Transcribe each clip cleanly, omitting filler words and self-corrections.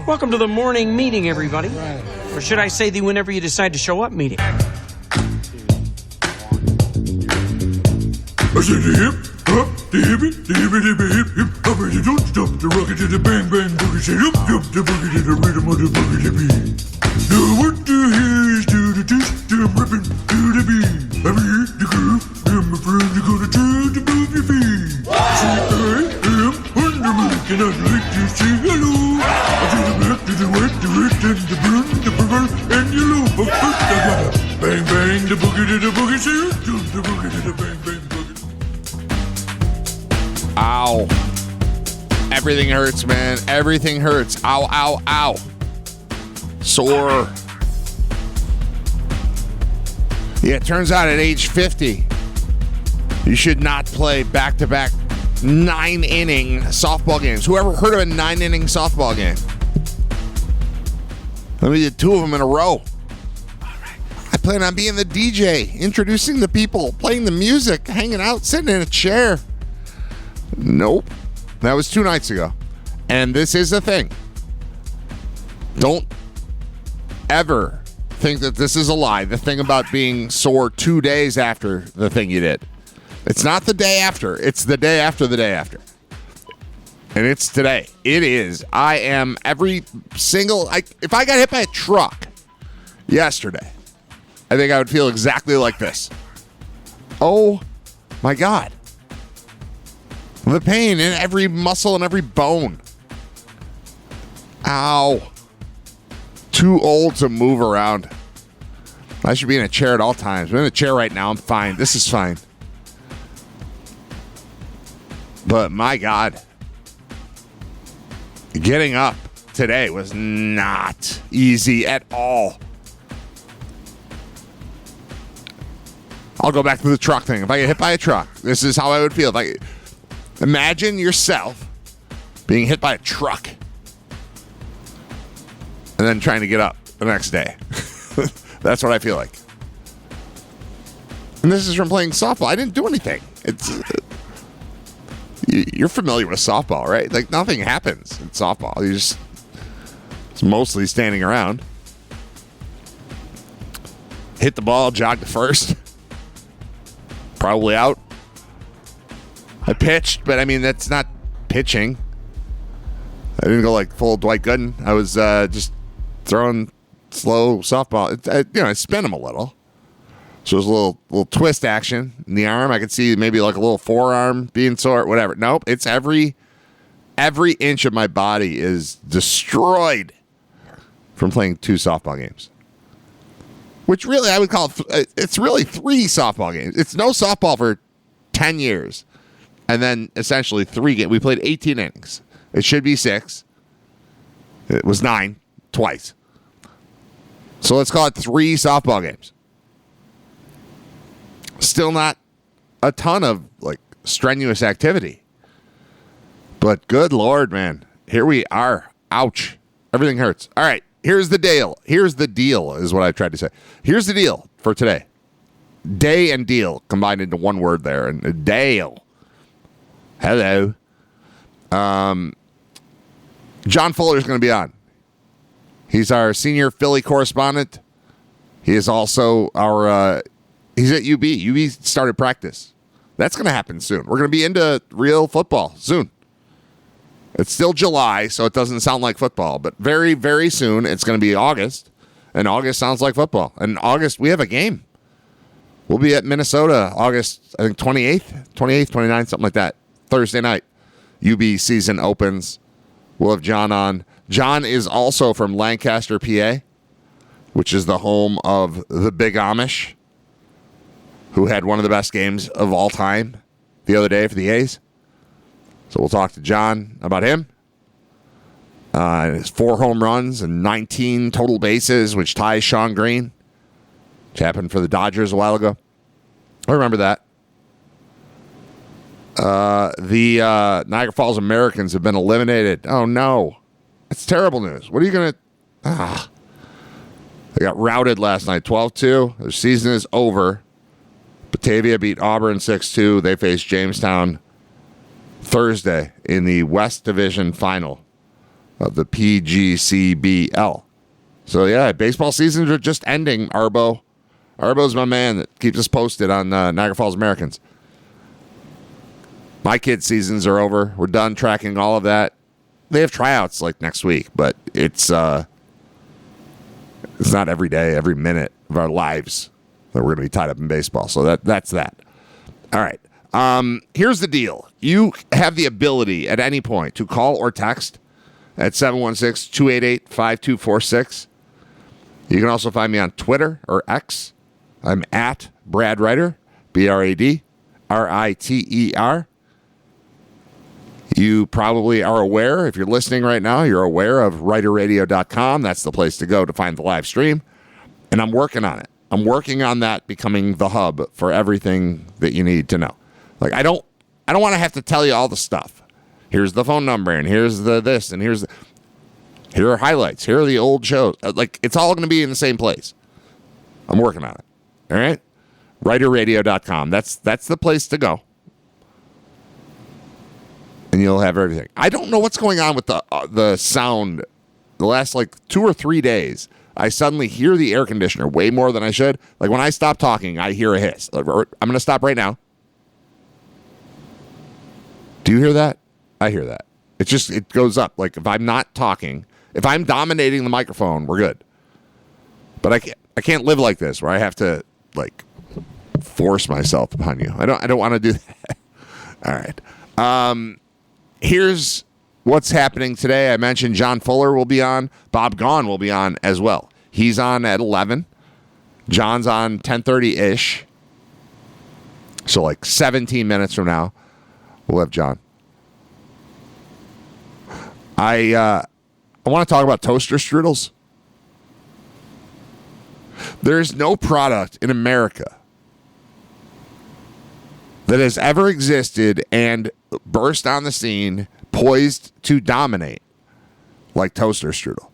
Welcome to the morning meeting, everybody. Right. Or should I say the whenever you decide to show up meeting. I said the hip, hop, the hippie, hip, hop, the don't stop, the rocket to the bang, bang, boogie, say up, the boogie to the rhythm of the boogie to beat. Now what the hell is to the twist, I'm ripping to the beat. I'm here, the groove, and my friends are gonna try to move your feet. See, I am Wonder Man, and I'd like to say hello. I do the black, to the white, the red, and the blue, the purple, and yellow. But first I gotta bang, bang, the boogie to the boogie, say up, the boogie to the bang, bang, boogie. Ow. Everything hurts, man. Everything hurts. Ow, ow, ow. Sore. Yeah, it turns out at age 50, you should not play back-to-back 9-inning softball games. Whoever heard of a 9-inning softball game? Let me do 2 of them in a row. I plan on being the DJ, introducing the people, playing the music, hanging out, sitting in a chair. Nope. That was 2 nights ago. And this is the thing. Don't ever think that this is a lie. The thing about being sore 2 days after the thing you did. It's not the day after. It's the day after the day after. And it's today. It is. I am every single... if I got hit by a truck yesterday, I think I would feel exactly like this. Oh, my God. The pain in every muscle and every bone. Ow. Too old to move around. I should be in a chair at all times. I'm in a chair right now. I'm fine. This is fine. But my God. Getting up today was not easy at all. I'll go back to the truck thing. If I get hit by a truck, this is how I would feel. Imagine yourself being hit by a truck and then trying to get up the next day. That's what I feel like. And this is from playing softball. I didn't do anything. You're familiar with softball, right? Like, nothing happens in softball. It's mostly standing around. Hit the ball, jog to first. Probably out. I pitched, but I mean, that's not pitching. I didn't go like full Dwight Gooden. I was just throwing slow softball. I spin them a little. So it was a little twist action in the arm. I could see maybe like a little forearm being sore, whatever. Nope, it's every inch of my body is destroyed from playing 2 softball games. Which really I would call it's really 3 softball games. It's no softball for 10 years. And then essentially 3 games. We played 18 innings. It should be 6. It was 9 twice. So let's call it 3 softball games. Still not a ton of strenuous activity. But good Lord, man. Here we are. Ouch. Everything hurts. All right. Here's the deal. Here's the deal is what I tried to say. Here's the deal for today. Day and deal combined into one word there. And Dale. Hello. John Fuller is going to be on. He's our senior Philly correspondent. He is also our, he's at UB. UB started practice. That's going to happen soon. We're going to be into real football soon. It's still July, so it doesn't sound like football. But very, very soon, it's going to be August. And August sounds like football. And August, we have a game. We'll be at Minnesota August, I think, 28th, 29th, something like that. Thursday night. UB season opens. We'll have John on. John is also from Lancaster, PA, which is the home of the Big Amish, who had one of the best games of all time the other day for the A's. So we'll talk to John about him. His 4 home runs and 19 total bases, which ties Sean Green, which happened for the Dodgers a while ago. I remember that. The Niagara Falls Americans have been eliminated. Oh, no. That's terrible news. What are you going to... They got routed last night, 12-2. Their season is over. Batavia beat Auburn 6-2. They face Jamestown Thursday in the West Division final of the PGCBL. So, yeah, baseball seasons are just ending, Arbo. Arbo's my man that keeps us posted on Niagara Falls Americans. My kids' seasons are over. We're done tracking all of that. They have tryouts like next week, but it's not every day, every minute of our lives that we're going to be tied up in baseball. So that's that. All right. Here's the deal. You have the ability at any point to call or text at 716-288-5246. You can also find me on Twitter or X. I'm at Brad Ryder, BradRiter. You probably are aware, if you're listening right now, you're aware of writerradio.com. That's the place to go to find the live stream. And I'm working on it. I'm working on that becoming the hub for everything that you need to know. Like, I don't want to have to tell you all the stuff. Here's the phone number, and here's the this, and here are highlights. Here are the old shows. Like, it's all going to be in the same place. I'm working on it. All right? writerradio.com. That's the place to go. And you'll have everything. I don't know what's going on with the sound. The last, 2 or 3 days, I suddenly hear the air conditioner way more than I should. Like, when I stop talking, I hear a hiss. I'm going to stop right now. Do you hear that? I hear that. It goes up. Like, if I'm not talking, if I'm dominating the microphone, we're good. But I can't live like this where I have to, force myself upon you. I don't want to do that. All right. Here's what's happening today. I mentioned John Fuller will be on. Bob Gaughan will be on as well. He's on at 11. John's on 10:30-ish. So 17 minutes from now, we'll have John. I want to talk about toaster strudels. There's no product in America that has ever existed and burst on the scene, poised to dominate, like toaster strudel.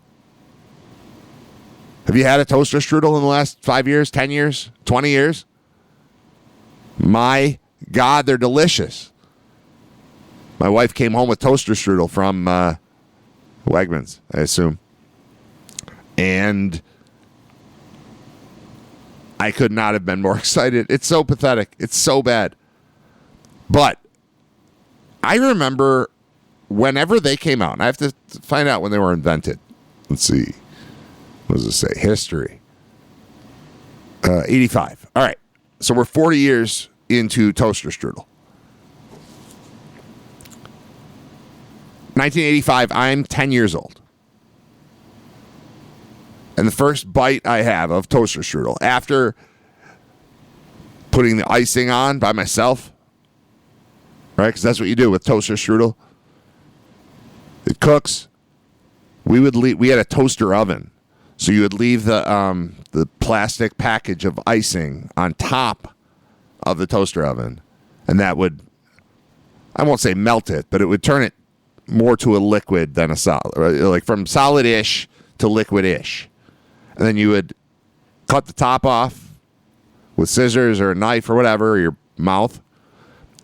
Have you had a toaster strudel in the last 5 years, 10 years, 20 years? My God, they're delicious. My wife came home with toaster strudel from Wegmans, I assume. And I could not have been more excited. It's so pathetic. It's so bad. But I remember whenever they came out, and I have to find out when they were invented. Let's see. What does it say? History. 85. All right. So we're 40 years into toaster strudel. 1985, I'm 10 years old. And the first bite I have of toaster strudel, after putting the icing on by myself, right? Because that's what you do with toaster strudel. It cooks. We had a toaster oven. So you would leave the plastic package of icing on top of the toaster oven. And that would, I won't say melt it, but it would turn it more to a liquid than a solid. Right? Like from solid-ish to liquid-ish. And then you would cut the top off with scissors or a knife or whatever, or your mouth.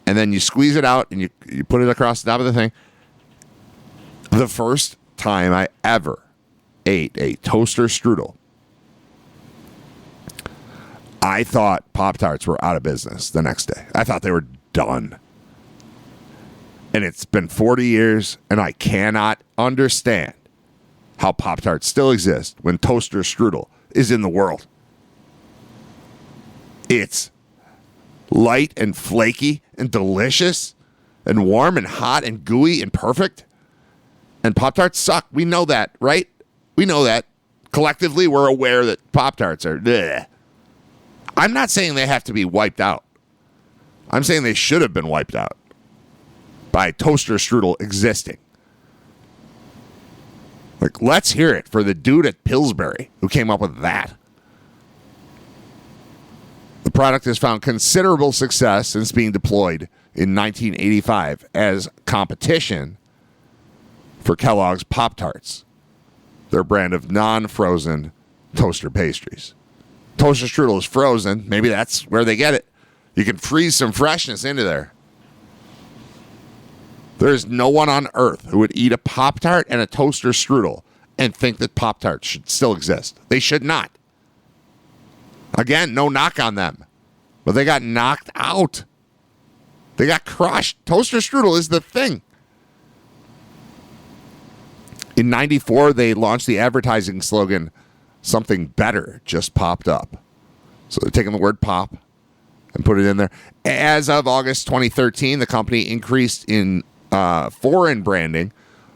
And then you squeeze it out and you put it across the top of the thing. The first time I ever ate a toaster strudel, I thought Pop-Tarts were out of business the next day. I thought they were done. And it's been 40 years, and I cannot understand how Pop-Tarts still exist when toaster strudel is in the world. It's light and flaky and delicious and warm and hot and gooey and perfect. And Pop-Tarts suck. We know that, right? We know that. Collectively, we're aware that Pop-Tarts are bleh. I'm not saying they have to be wiped out. I'm saying they should have been wiped out by toaster strudel existing. Let's hear it for the dude at Pillsbury who came up with that. The product has found considerable success since being deployed in 1985 as competition for Kellogg's Pop-Tarts, their brand of non-frozen toaster pastries. Toaster strudel is frozen. Maybe that's where they get it. You can freeze some freshness into there. There's no one on earth who would eat a Pop-Tart and a toaster strudel and think that Pop-Tarts should still exist. They should not. Again, no knock on them. But they got knocked out. They got crushed. Toaster strudel is the thing. In 94, they launched the advertising slogan, "Something better just popped up." So they're taking the word pop and put it in there. As of August 2013, the company increased in foreign branding,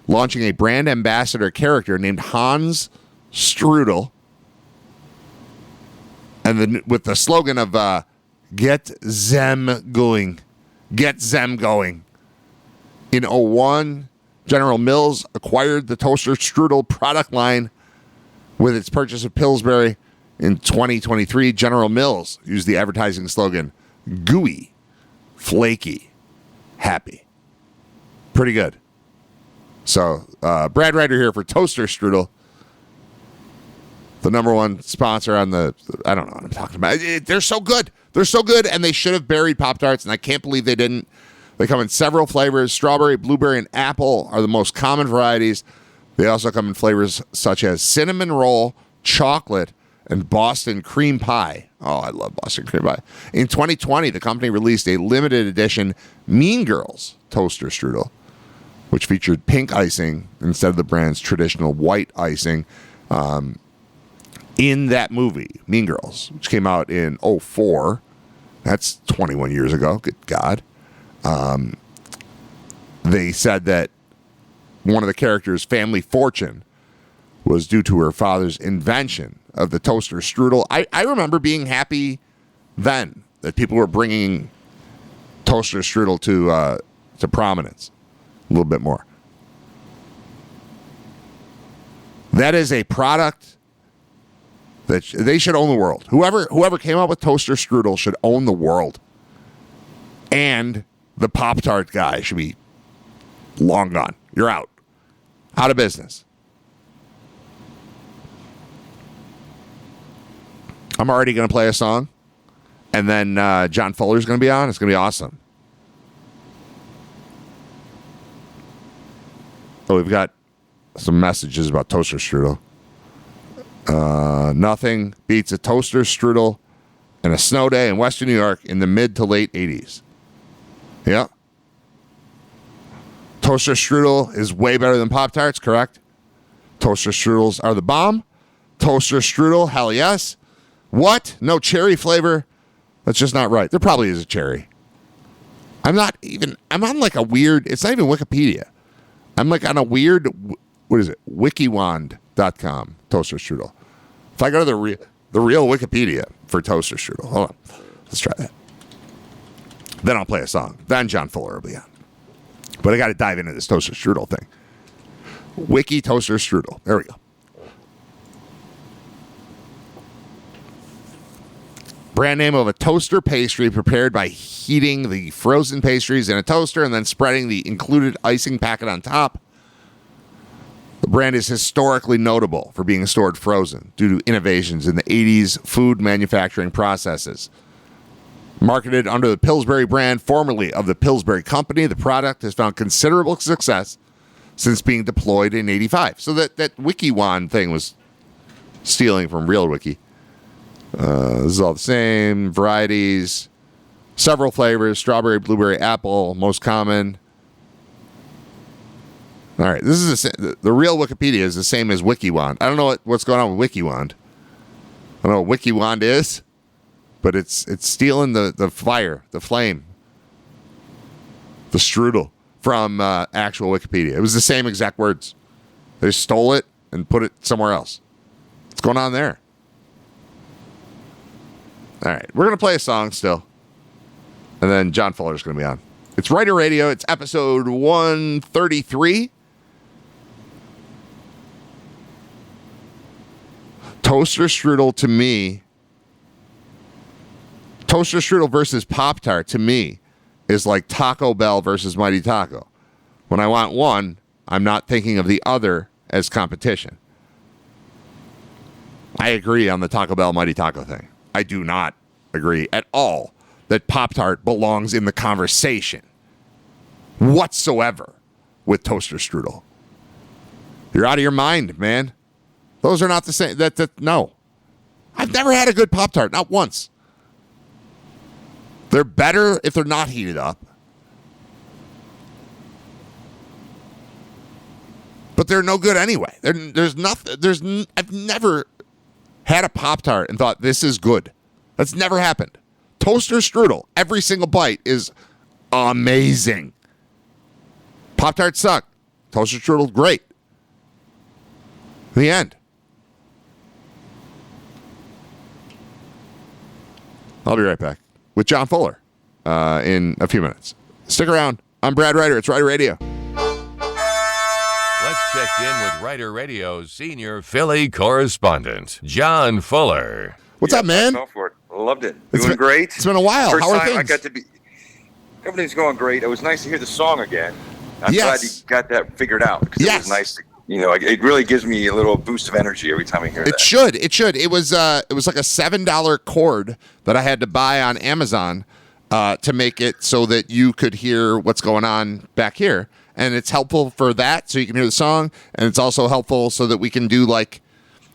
launching a brand ambassador character named Hans Strudel, and then with the slogan of "Get them going." Get them going. In 01, General Mills acquired the toaster strudel product line with its purchase of Pillsbury. In 2023, General Mills used the advertising slogan, "Gooey, flaky, happy." Pretty good. So, Brad Ryder here for Toaster Strudel, the number one sponsor on the, I don't know what I'm talking about. They're so good. They're so good, and they should have buried Pop-Tarts, and I can't believe they didn't. They come in several flavors. Strawberry, blueberry, and apple are the most common varieties. They also come in flavors such as cinnamon roll, chocolate, and Boston cream pie. Oh, I love Boston cream pie. In 2020, the company released a limited edition Mean Girls toaster strudel, which featured pink icing instead of the brand's traditional white icing. In that movie, Mean Girls, which came out in 04, that's 21 years ago, good God. They said that one of the characters' family fortune was due to her father's invention of the toaster strudel. I remember being happy then that people were bringing toaster strudel to prominence a little bit more. That is a product that they should own the world. Whoever came up with toaster strudel should own the world. And the Pop-Tart guy should be long gone. You're out. Out of business. I'm already going to play a song. And then John Fuller's going to be on. It's going to be awesome. So we've got some messages about toaster strudel. Nothing beats a toaster strudel and a snow day in Western New York in the mid to late 80s. Yeah. Toaster strudel is way better than Pop-Tarts, correct? Toaster strudels are the bomb. Toaster strudel, hell yes. What? No cherry flavor? That's just not right. There probably is a cherry. I'm on like a weird, it's not even Wikipedia. I'm like on a weird, what is it? Wikiwand.com, toaster strudel. If I go to the real Wikipedia for toaster strudel, hold on. Let's try that. Then I'll play a song. Then John Fuller will be on. But I got to dive into this toaster strudel thing. Wiki toaster strudel. There we go. Brand name of a toaster pastry prepared by heating the frozen pastries in a toaster and then spreading the included icing packet on top. The brand is historically notable for being stored frozen due to innovations in the 80s food manufacturing processes. Marketed under the Pillsbury brand, formerly of the Pillsbury Company, the product has found considerable success since being deployed in 85. So that WikiWand thing was stealing from real Wiki. This is all the same. Varieties, several flavors, strawberry, blueberry, apple, most common. All right, this is the real Wikipedia is the same as WikiWand. I don't know what's going on with WikiWand. I don't know what WikiWand is, but it's stealing the fire, the flame, the strudel from actual Wikipedia. It was the same exact words. They stole it and put it somewhere else. What's going on there? All right, we're going to play a song still. And then John Fuller's going to be on. It's Writer Radio. It's episode 133. Toaster strudel to me, toaster strudel versus Pop-Tart to me is like Taco Bell versus Mighty Taco. When I want one, I'm not thinking of the other as competition. I agree on the Taco Bell Mighty Taco thing. I do not agree at all that Pop-Tart belongs in the conversation. whatsoever with toaster strudel. You're out of your mind, man. Those are not the same. No. I've never had a good Pop-Tart, not once. They're better if they're not heated up. But they're no good anyway. There's nothing. I've never had a Pop-Tart and thought this is good. That's never happened. Toaster strudel, every single bite is amazing. Pop-Tarts suck. Toaster strudel, great. The end. I'll be right back with John Fuller in a few minutes. Stick around. I'm Brad Ryder. It's Ryder Radio. Let's check in with Ryder Radio's senior Philly correspondent, John Fuller. What's up, man? Go for it. Loved it. Doing great. It's been a while. First How are time things? I got to be. Everything's going great. It was nice to hear the song again. I'm Yes. glad you got that figured out because Yes. it was nice. It really gives me a little boost of energy every time I hear It that. should. It was like a $7 cord that I had to buy on Amazon to make it so that you could hear what's going on back here. And it's helpful for that, so you can hear the song, and it's also helpful so that we can do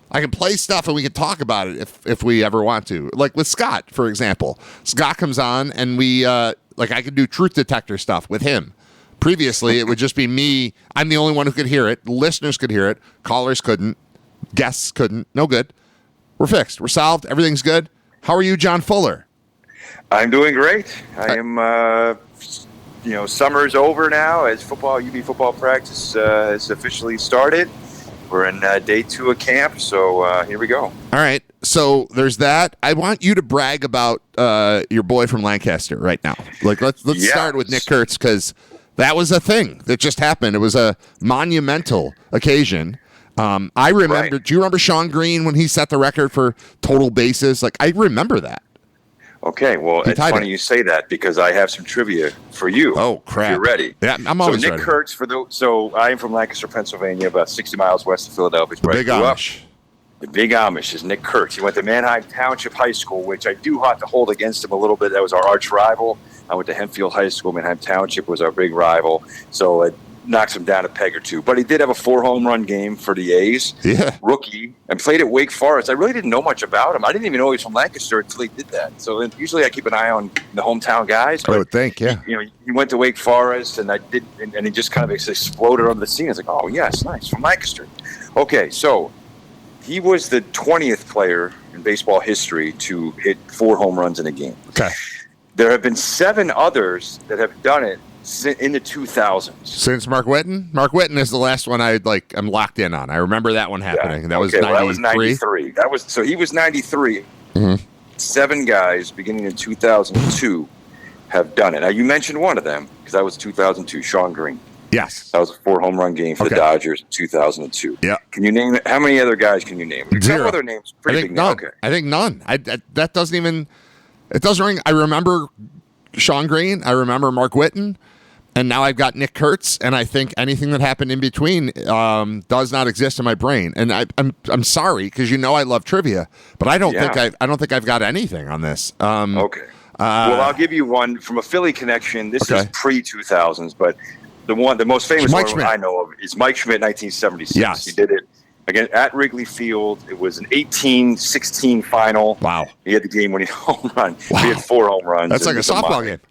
I can play stuff and we can talk about it if we ever want to. Like with Scott, for example. Scott comes on and we I could do truth detector stuff with him. Previously, it would just be me. I'm the only one who could hear it. Listeners could hear it. Callers couldn't. Guests couldn't. No good. We're fixed. We're solved. Everything's good. How are you, John Fuller? I'm doing great. I am. Summer's over now as UB football practice has officially started. We're in day 2 of camp, so here we go. All right. So there's that. I want you to brag about your boy from Lancaster right now. Let's start with Nick Kurtz because that was a thing that just happened. It was a monumental occasion. I remember. Right. Do you remember Sean Green when he set the record for total bases? I remember that. Okay, well, it's funny you say that because I have some trivia for you. Oh, crap. If you're ready. Yeah, I'm always Nick ready. Kurtz, so I am from Lancaster, Pennsylvania, about 60 miles west of Philadelphia. The where I Big grew up. Amish. The Big Amish is Nick Kurtz. He went to Manheim Township High School, which I do have to hold against him a little bit. That was our arch rival. I went to Hempfield High School. Manheim Township was our big rival. So it knocks him down a peg or two. But he did have a 4-home-run game for the A's. Yeah. Rookie. And played at Wake Forest. I really didn't know much about him. I didn't even know he was from Lancaster until he did that. So usually I keep an eye on the hometown guys. I would think, yeah. He went to Wake Forest, and he just kind of exploded on the scene. It's like, oh, yes, nice, from Lancaster. Okay, so he was the 20th player in baseball history to hit 4 home runs in a game. Okay. There have been 7 others that have done it in the 2000s. Since Mark Whitten? Mark Whitten is the last one I'm locked in on. I remember that one happening. Yeah. That was 93. That was 93. So he was 93. Mm-hmm. 7 guys beginning in 2002 have done it. Now, you mentioned one of them because that was 2002, Sean Green. Yes. That was a 4-home-run game for the Dodgers in 2002. Yeah. Can you name it? How many other guys can you name? A 0. couple other names. Pretty big none. name. Okay. I think none. That doesn't even. It doesn't ring. I remember Sean Green. I remember Mark Whitten. And now I've got Nick Kurtz, and I think anything that happened in between does not exist in my brain. And I'm sorry because I love trivia, but I don't think I've got anything on this. Okay. Well, I'll give you one from a Philly connection. This is pre-2000s, but the most famous one I know of is Mike Schmidt, 1976. Yes. He did it again at Wrigley Field. It was an 18-16 final. Wow. He had the game-winning home run. Wow. He had 4 home runs. That's like a softball game.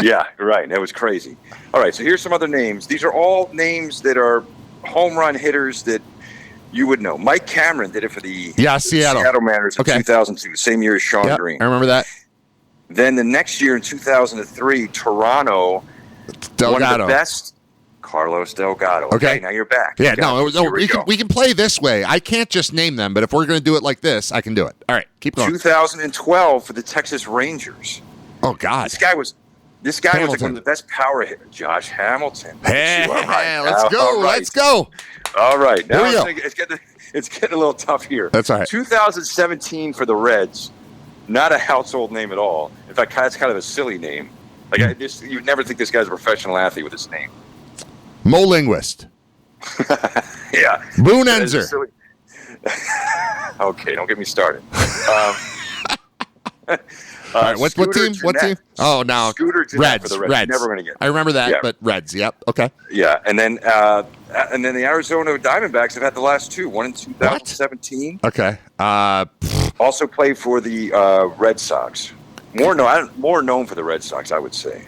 Yeah, right. That was crazy. All right, so here's some other names. These are all names that are home run hitters that you would know. Mike Cameron did it for the Seattle Mariners in 2002, same year as Sean Green. I remember that. Then the next year in 2003, Toronto, one of the best, Carlos Delgado. Okay, now you're back. Yeah, we can play this way. I can't just name them, but if we're going to do it like this, I can do it. All right, keep going. 2012 for the Texas Rangers. Oh, God. This guy was like one of the best power hitters. Josh Hamilton. Hey, right. Let's go. Let's go. All right. Now Here we go. It's getting a little tough here. That's all right. 2017 for the Reds. Not a household name at all. In fact, that's kind of a silly name. You'd never think this guy's a professional athlete with this name. Mo Linguist. Yeah. Boone Enzer. Okay, don't get me started. All right, what team? Jeanette. What team? Oh, now Scooter Jeanette Reds. for the Reds. Reds. Never going to get. I remember that, Yeah. but Reds. Yep. Okay. Yeah, and then the Arizona Diamondbacks have had the last two. One in 2017. Okay. Also played for the Red Sox. More known for the Red Sox, I would say.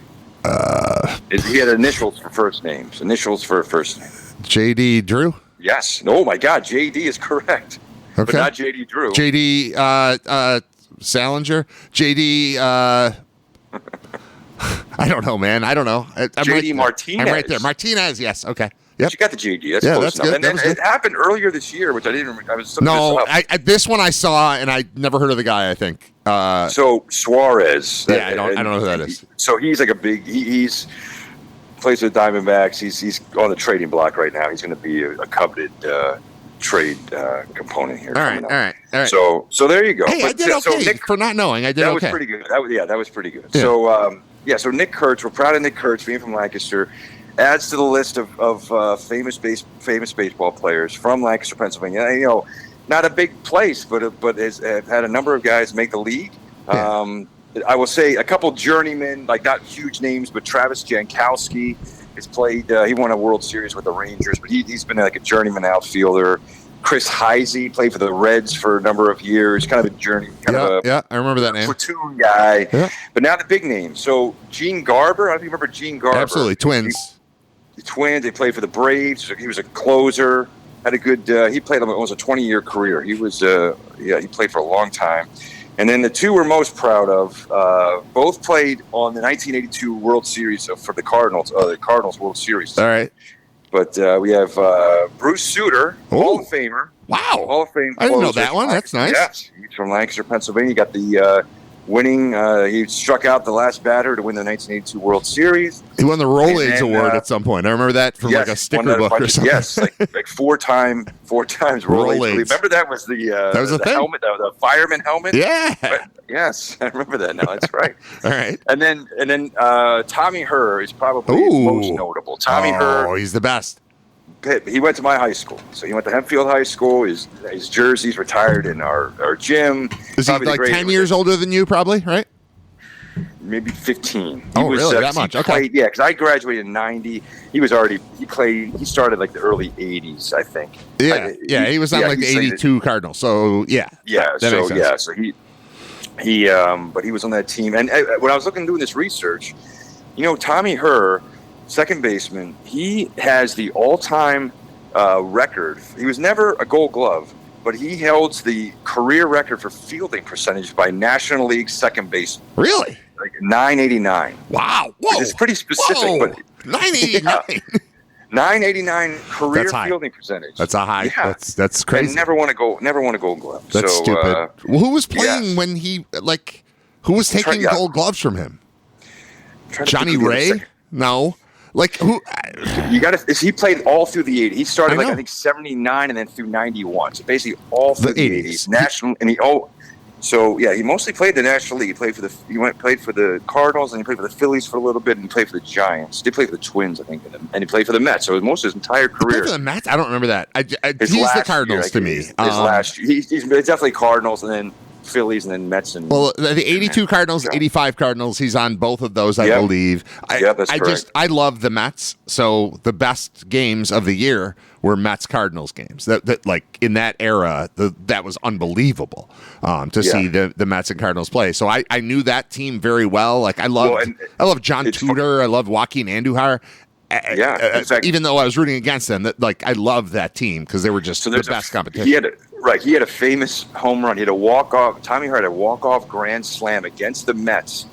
He had initials for first names. Initials for first name. J.D. Drew. Yes. Oh my God, J.D. is correct. Okay. But not J.D. Drew. J.D. Salinger. J.D. I don't know, man. I don't know. I'm J.D. right, Martinez. I'm right there. Martinez. Yes. Okay. Yep. You got the J.D. That's Yeah, close that's enough. good. And That then was good. it happened earlier this year, which I didn't. I was looking No, this up. this one I saw, and I never heard of the guy. I think. So Suarez. Yeah, I don't know who that is. So he's like a big. He's plays with the Diamondbacks. He's on the trading block right now. He's going to be a coveted trade component here. All right. So there you go. Hey, I did okay Nick, for not knowing. I did that okay. was pretty good. That was pretty good. Yeah. So Nick Kurtz. We're proud of Nick Kurtz being from Lancaster. Adds to the list of famous baseball players from Lancaster, Pennsylvania. You know, not a big place, but has had a number of guys make the league. Yeah. I will say a couple journeymen, like not huge names, but Travis Jankowski has played. He won a World Series with the Rangers, but he's been like a journeyman outfielder. Chris Heisey played for the Reds for a number of years, kind of a journey, I remember that name. platoon guy. Yeah. But now the big name. So Gene Garber, I don't know if you remember Gene Garber. Absolutely, Twins. The Twins. They played for the Braves. He was a closer. Had a good. He played almost a 20-year career. He was. He played for a long time. And then the two we're most proud of, both played on the 1982 World Series for the Cardinals. The Cardinals World Series. All right. But we have Bruce Sutter, Hall of Famer. Wow. Hall of Fame. I didn't know closer. that one. That's nice. Yes, he's from Lancaster, Pennsylvania. He got the winning. He struck out the last batter to win the 1982 World Series. He won the Rolaids Award at some point. I remember that from like a sticker book or something. Yes, like four times Rolaids. Remember that was the thing? helmet, the fireman helmet. Yeah. Yes, I remember that now. That's right. All right. And then Tommy Herr is probably most notable. Tommy Herr. Oh, he's the best. He went to my high school. So he went to Hempfield High School. His jersey's retired in our gym. Is he like 10 years older than you, probably, right? Maybe 15. Really? That much? Okay. Yeah, because I graduated in 90. He started like the early 80s, I think. Yeah, he was on like the 82 Cardinals. So, yeah. Yeah, that makes sense. So but he was on that team. And when I was doing this research, Tommy Herr, second baseman, he has the all-time record. He was never a Gold Glove, but he holds the career record for fielding percentage by National League second baseman. Really? Like 989. Wow. Whoa. It's pretty specific. Whoa. But 989. 989 career fielding percentage. That's a high. Yeah. That's crazy. And never won a Gold Glove. That's stupid. Well, who was playing when he who was taking Gold Gloves from him? Johnny Ray? No. Like who? He played all through the 80s. He started I think 79 and then through 91. So basically all through the 80s. National and he mostly played the National League. He played for the Cardinals and he played for the Phillies for a little bit and he played for the Giants. He played for the Twins, I think, and he played for the Mets. So most of his entire career. He played for the Mets? I don't remember that. He's the Cardinals to me. His last year, he's definitely Cardinals and then Phillies and then Mets and the 82 Cardinals, 85 Cardinals. He's on both of those, I believe. That's correct. I love the Mets. So the best games of the year were Mets Cardinals games. That like in that era, that was unbelievable to see the Mets and Cardinals play. So I knew that team very well. Like I love John Tudor. I love Joaquin Andujar. In fact, even though I was rooting against them, I love that team because they were just the best competition. He had a famous home run. He had a walk-off. Tommy Herr had a walk-off grand slam against the Mets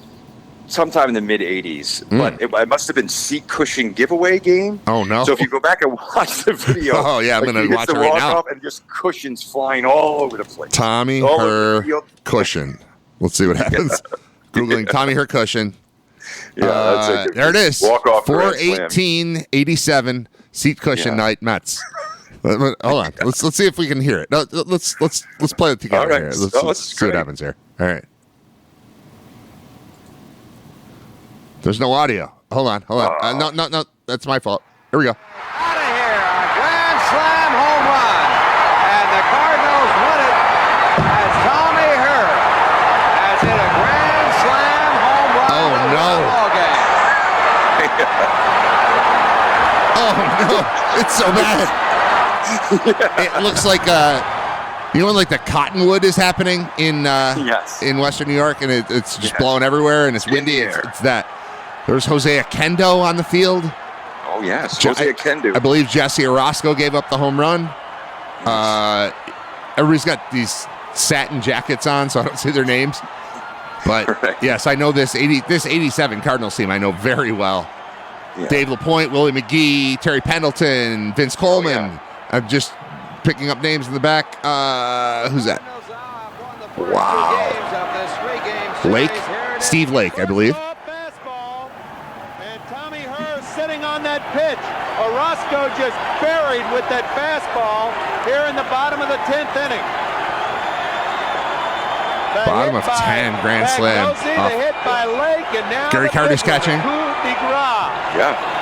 sometime in the mid-'80s. But it must have been seat cushion giveaway game. Oh, no. So if you go back and watch the video. Oh, yeah, I'm going to watch it right now. And just cushions flying all over the place. Tommy Herr cushion. Let's see what happens. Googling Tommy Herr cushion. Yeah, there it is. Walk-off 4/18/87 seat cushion night Mets. Hold on. Let's see if we can hear it. No, let's play it together here. Let's see what happens here. All right. There's no audio. Hold on. No. That's my fault. Here we go. Out of here, a grand slam home run, and the Cardinals win it as Tommy Herr has hit a grand Oh no, it's so bad. It looks like you know when like the cottonwood is happening in Yes. in Western New York, and it's just blowing everywhere, and it's windy. It's that. There's Jose Akendo on the field. Oh yes, Jose Akendo. I believe Jesse Orozco gave up the home run. Everybody's got these satin jackets on, so I don't see their names. But yes, I know this 87 Cardinals team. I know very well. Yeah. Dave LaPointe, Willie McGee, Terry Pendleton, Vince Coleman. yeah. I'm just picking up names in the back. Who's that? Wow. Lake? Steve Lake, I believe. And Tommy Hurst sitting on that pitch. Orozco just buried with that fastball here in the bottom of the 10th inning. Bottom of 10, grand slam. The hit by Lake, and now Gary Carter's catching. Yeah.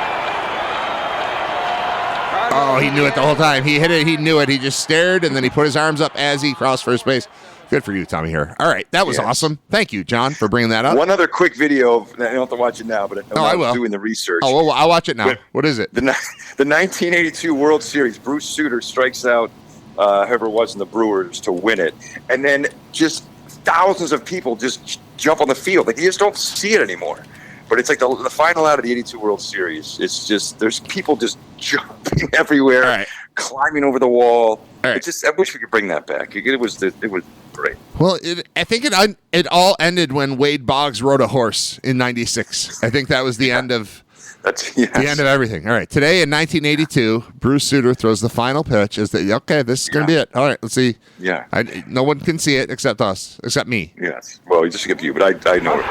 Oh, he knew it the whole time. He hit it. He knew it. He just stared, and then he put his arms up as he crossed first base. Good for you, Tommy Herr. All right, that was awesome. Thank you, John, for bringing that up. One other quick video. I don't have to watch it now, but I will. Doing the research. Oh, well, I'll watch it now. What is it? The 1982 World Series. Bruce Sutter strikes out whoever it was in the Brewers to win it, and then just thousands of people just jump on the field. Like you just don't see it anymore. But it's like the final out of the 82 World Series. It's just there's people just jumping everywhere, climbing over the wall. It's just I wish we could bring that back. It was great. Well, I think it all ended when Wade Boggs rode a horse in '96. I think that was the end of the end of everything. All right, today in 1982, Bruce Sutter throws the final pitch. This is going to be it. All right, let's see. Yeah. No one can see it except us, except me. Yes. Well, you just skip you, but I know it.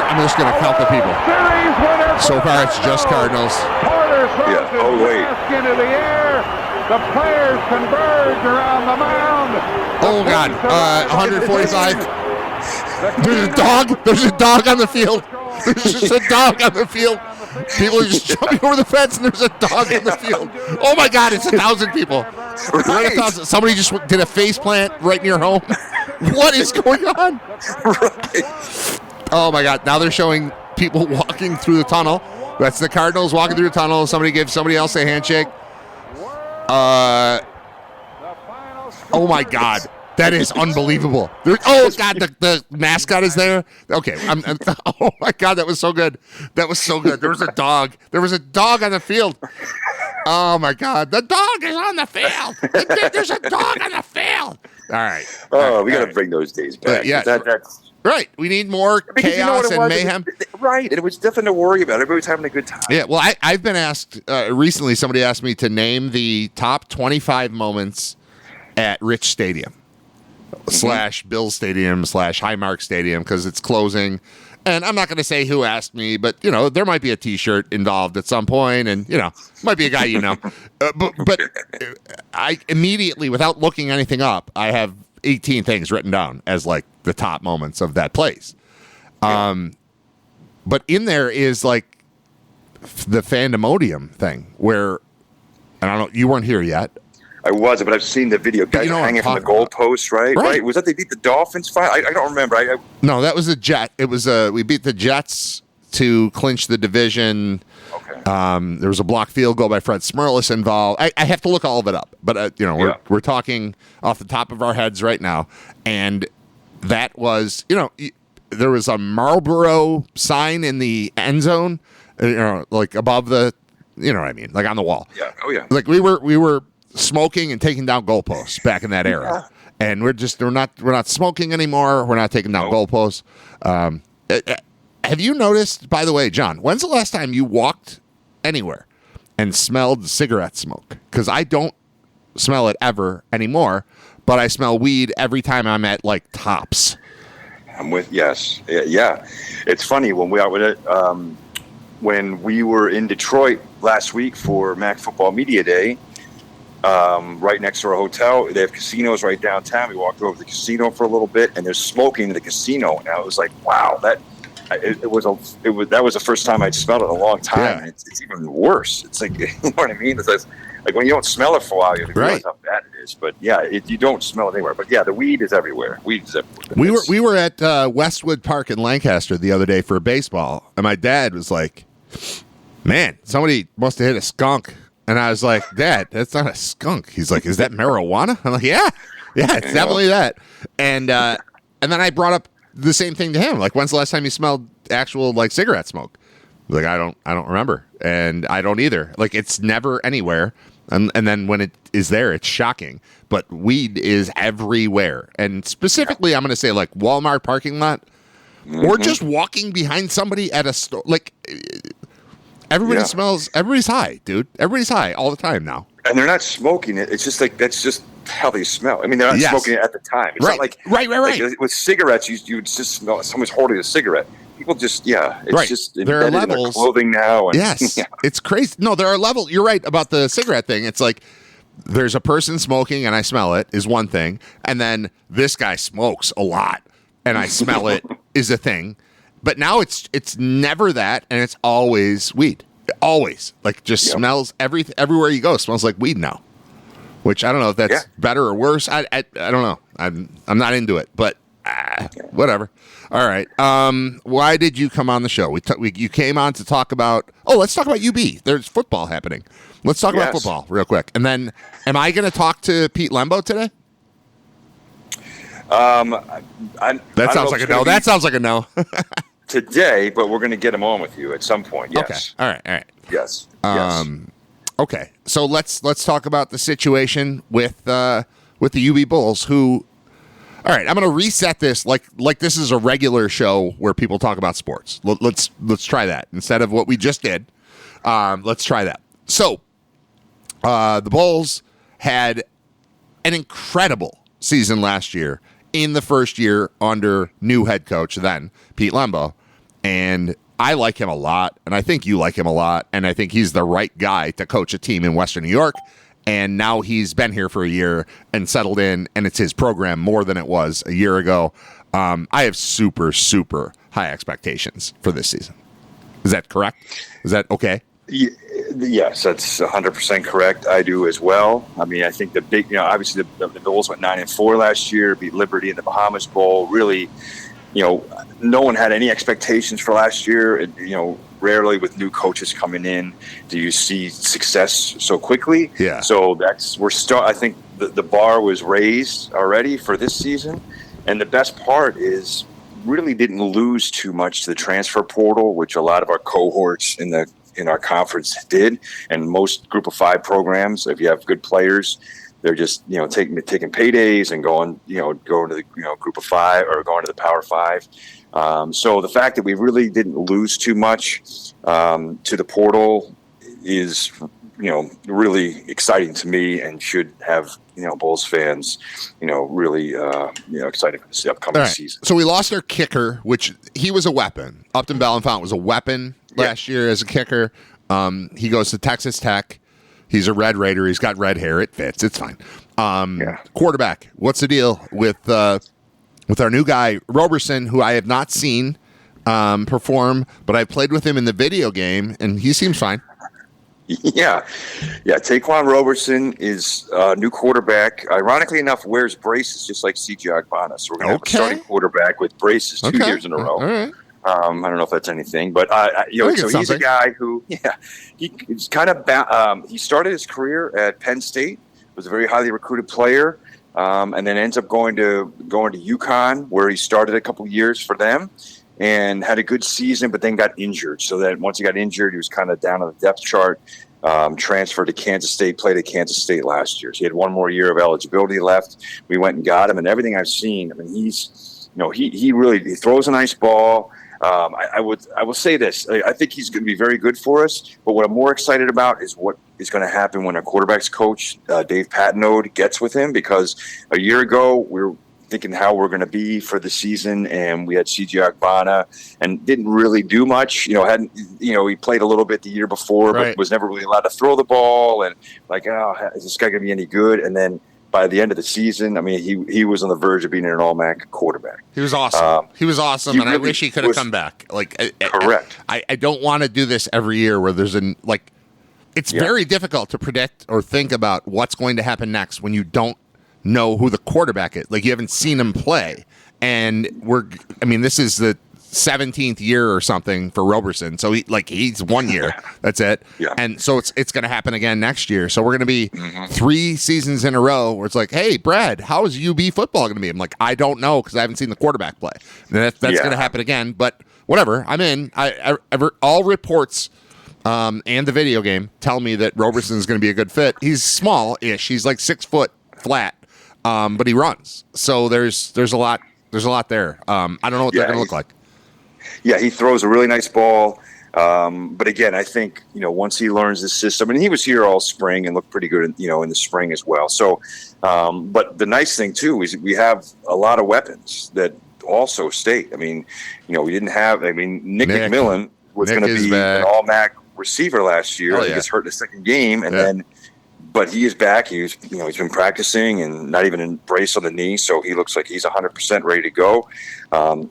I'm just going to count the people. So far, it's just Cardinals. Yeah. Oh, wait. Into the air. The players converge around the mound. Oh, God. 145. There's a dog. There's a dog on the field. There's just a dog on the field. People are just jumping over the fence, and there's a dog on the field. Oh, my God. It's 1,000 people. Right. 1,000. Somebody just did a face plant right near home. What is going on? Oh, my God. Now they're showing people walking through the tunnel. That's the Cardinals walking through the tunnel. Somebody gives somebody else a handshake. Oh, my God. That is unbelievable. Oh, God, the mascot is there. Okay. Oh, my God, that was so good. That was so good. There was a dog. There was a dog on the field. Oh, my God. The dog is on the field. There's a dog on the field. All right. Oh, we got to bring those days back. Yeah. That's right. We need more chaos and mayhem. Right. And it was nothing to worry about. Everybody's having a good time. Yeah. Well, I've been asked recently, somebody asked me to name the top 25 moments at Rich Stadium / Bill Stadium / Highmark Stadium because it's closing. And I'm not going to say who asked me, but, there might be a T-shirt involved at some point, and, might be a guy but I immediately, without looking anything up, I have 18 things written down as, like, the top moments of that place. But in there is, like, the Fandemonium thing where, and I don't, you weren't here yet. I wasn't, but I've seen the video. Guys hanging from the goalpost, right? Was that they beat the Dolphins? I don't remember. No, that was a Jet. It was we beat the Jets to clinch the division. Okay. There was a blocked field goal by Fred Smirlis involved. I have to look all of it up, but we're talking off the top of our heads right now, and that was there was a Marlboro sign in the end zone, like above the, what I mean, like on the wall. Yeah. Oh yeah. Like we were smoking and taking down goalposts back in that era, and we're not smoking anymore. We're not taking down goalposts. Have you noticed, by the way, John? When's the last time you walked anywhere and smelled cigarette smoke? Because I don't smell it ever anymore, but I smell weed every time I'm at like Tops. I'm with yes, yeah. It's funny when we were in Detroit last week for Mac Football Media Day. Right next to our hotel, they have casinos right downtown. We walked over to the casino for a little bit, and there's smoking in the casino. And I was like, wow, that was the first time I'd smelled it in a long time. Yeah. And it's even worse. It's like, you know what I mean? It's like when you don't smell it for a while, you realize how bad it is. But yeah, you don't smell it anywhere. But yeah, the weed is everywhere. We were at Westwood Park in Lancaster the other day for baseball, and my dad was like, "Man, somebody must have hit a skunk." And I was like, "Dad, that's not a skunk." He's like, "Is that marijuana?" I'm like, "Yeah, it's definitely that." And then I brought up the same thing to him. Like, when's the last time you smelled actual like cigarette smoke? Like, I don't remember, and I don't either. Like, it's never anywhere, and then when it is there, it's shocking. But weed is everywhere, and specifically, I'm going to say like Walmart parking lot, or just walking behind somebody at a store. Like, everybody smells. Everybody's high, dude. Everybody's high all the time now, and they're not smoking it. It's just like that's just how they smell. I mean, they're not smoking it at the time. It's not like right. Like with cigarettes, you would just smell someone's holding a cigarette. People just it's just there are levels in their clothing now. And, yes, it's crazy. No, there are levels. You're right about the cigarette thing. It's like there's a person smoking and I smell it is one thing, and then this guy smokes a lot and I smell it is a thing. But now it's never that, and it's always weed. Always like just smells everywhere you go. Smells like weed now. Which I don't know if that's better or worse. I don't know. I'm not into it, but whatever. All right. Why did you come on the show? You came on to talk about. Oh, let's talk about UB. There's football happening. Let's talk about football real quick. And then, am I going to talk to Pete Lembo today? That sounds like a no. That sounds like a no. Today, but we're going to get him on with you at some point. Yes. Okay. All right. Yes. Okay, so let's talk about the situation with the UB Bulls. Who, all right, I'm going to reset this like this is a regular show where people talk about sports. Let's try that instead of what we just did. Let's try that. So, the Bulls had an incredible season last year in the first year under new head coach then Pete Lembo, and I like him a lot, and I think you like him a lot, and I think he's the right guy to coach a team in Western New York. And now he's been here for a year and settled in, and it's his program more than it was a year ago. I have super, super high expectations for this season. Is that correct? Is that okay? Yes, that's 100% correct. I do as well. I mean, I think the big, obviously the Bulls went 9-4 last year, beat Liberty in the Bahamas Bowl. Really, no one had any expectations for last year. Rarely with new coaches coming in do you see success so quickly. Yeah. So I think the bar was raised already for this season, and the best part is really didn't lose too much to the transfer portal, which a lot of our cohorts in our conference did, and most Group of 5 programs, if you have good players, they're just taking paydays and going to the Group of 5 or going to the Power 5. So the fact that we really didn't lose too much to the portal is really exciting to me, and should have Bulls fans really excited for this upcoming season. So we lost our kicker, which he was a weapon. Upton Ballenfant was a weapon last year as a kicker. He goes to Texas Tech. He's a Red Raider. He's got red hair. It fits. It's fine. Quarterback. What's the deal with our new guy Roberson, who I have not seen perform, but I played with him in the video game, and he seems fine. Yeah. Taquan Roberson is a new quarterback. Ironically enough, wears braces just like C.J. Agbana. So we're going to have a starting quarterback with braces 2 years in a row. All right. I don't know if that's anything, but so he's a guy who, he's kind of he started his career at Penn State, was a very highly recruited player, and then ends up going to UConn, where he started a couple years for them and had a good season, but then got injured. So that once he got injured, he was kind of down on the depth chart. Transferred to Kansas State, played at Kansas State last year. So he had one more year of eligibility left. We went and got him, and everything I've seen, I mean, he's he throws a nice ball. I will say this. I think he's going to be very good for us. But what I'm more excited about is what is going to happen when our quarterback's coach, Dave Patenaude, gets with him. Because a year ago, we were thinking how we're going to be for the season, and we had C.J. Agbana and didn't really do much. He played a little bit the year before, but was never really allowed to throw the ball. And is this guy going to be any good? And then by the end of the season, I mean, he was on the verge of being an all-MAC quarterback. He was awesome. He was awesome, and I really wish he could have come back. Like, correct. I don't want to do this every year where there's it's very difficult to predict or think about what's going to happen next when you don't know who the quarterback is. Like, you haven't seen him play, and this is the 17th year or something for Roberson. So he's 1 year. That's it. Yeah. And so it's going to happen again next year. So we're going to be 3 seasons in a row where it's like, hey, Brad, how is UB football going to be? I'm like, I don't know because I haven't seen the quarterback play. And that's going to happen again. But whatever, I'm in. All reports and the video game tell me that Roberson is going to be a good fit. He's small-ish. He's like 6 foot flat, but he runs. So there's a lot there. I don't know what they're going to look like. Yeah, he throws a really nice ball. But again, I think, once he learns the system, and he was here all spring and looked pretty good, in the spring as well. So, but the nice thing too is we have a lot of weapons that also state. I mean, we didn't have, Nick McMillan was going to be an all-MAC receiver last year. He gets hurt in the second game. But he is back. He's been practicing and not even in brace on the knee, so he looks like he's 100% ready to go.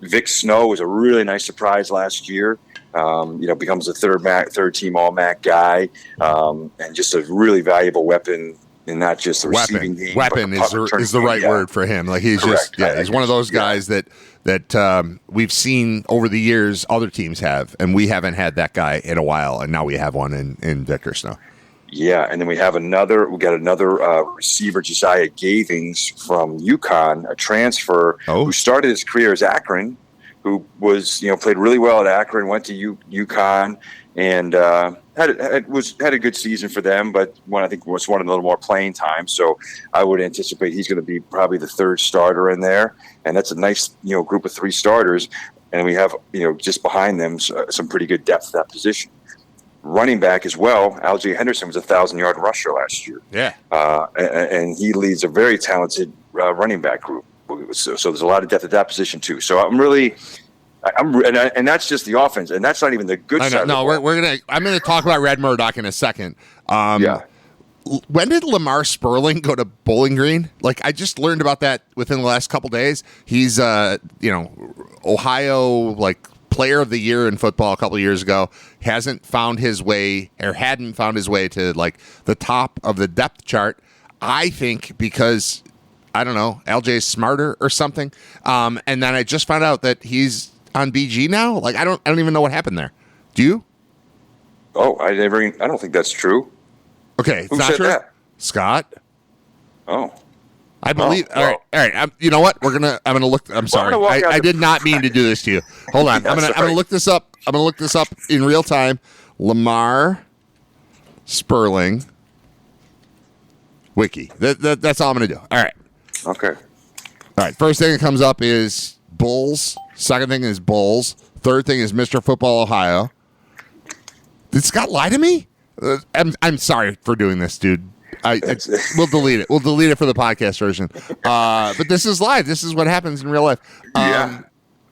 Vic Snow was a really nice surprise last year. Becomes a third team All-MAC guy, and just a really valuable weapon in not just the receiving game. Weapon is the right word for him. Like he's correct. He's one of those guys that we've seen over the years other teams have, and we haven't had that guy in a while, and now we have one in Victor Snow. Yeah, and then we got another receiver, Josiah Gavings from UConn, a transfer who started his career as Akron, who was played really well at Akron, went to UConn, and had a good season for them, but I think was one a little more playing time. So I would anticipate he's going to be probably the third starter in there, and that's a nice group of 3 starters, and we have just behind them some pretty good depth at that position. Running back as well, Algie Henderson was a 1,000-yard rusher last year. Yeah, and he leads a very talented running back group. So there's a lot of depth at that position too. So and that's just the offense, and that's not even the good side. No, I'm gonna talk about Red Murdoch in a second. When did Lamar Sperling go to Bowling Green? Like, I just learned about that within the last couple days. He's Ohio player of the year in football a couple of years ago, hadn't found his way to the top of the depth chart. I think because, I don't know, LJ's smarter or something. And then I just found out that he's on BG now. Like, I don't even know what happened there. Do you? Oh, I don't think that's true. Okay. Who said that? Scott. Oh. I believe. All right. You know what? I'm gonna look. I'm sorry. I did not mean to do this to you. Hold on. I'm gonna look this up. I'm gonna look this up in real time. Lamar Sperling wiki. That's all I'm gonna do. All right. Okay. All right. First thing that comes up is Bulls. Second thing is Bulls. Third thing is Mr. Football Ohio. Did Scott lie to me? I'm sorry for doing this, dude. We'll delete it. We'll delete it for the podcast version. But this is live. This is what happens in real life.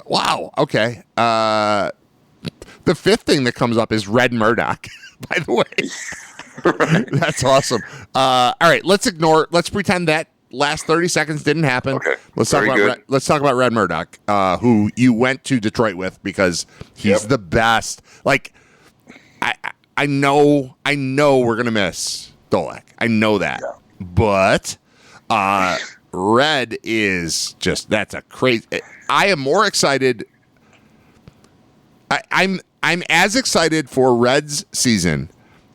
Wow. Okay. The fifth thing that comes up is Red Murdoch, by the way. Right. That's awesome. All right. Let's pretend that last 30 seconds didn't happen. Okay. Let's talk about Red Murdoch, who you went to Detroit with because he's the best. Like, I know we're going to miss Dolak. I know that. Yeah. But Red is just, that's a crazy. I am more excited. I'm as excited for Red's season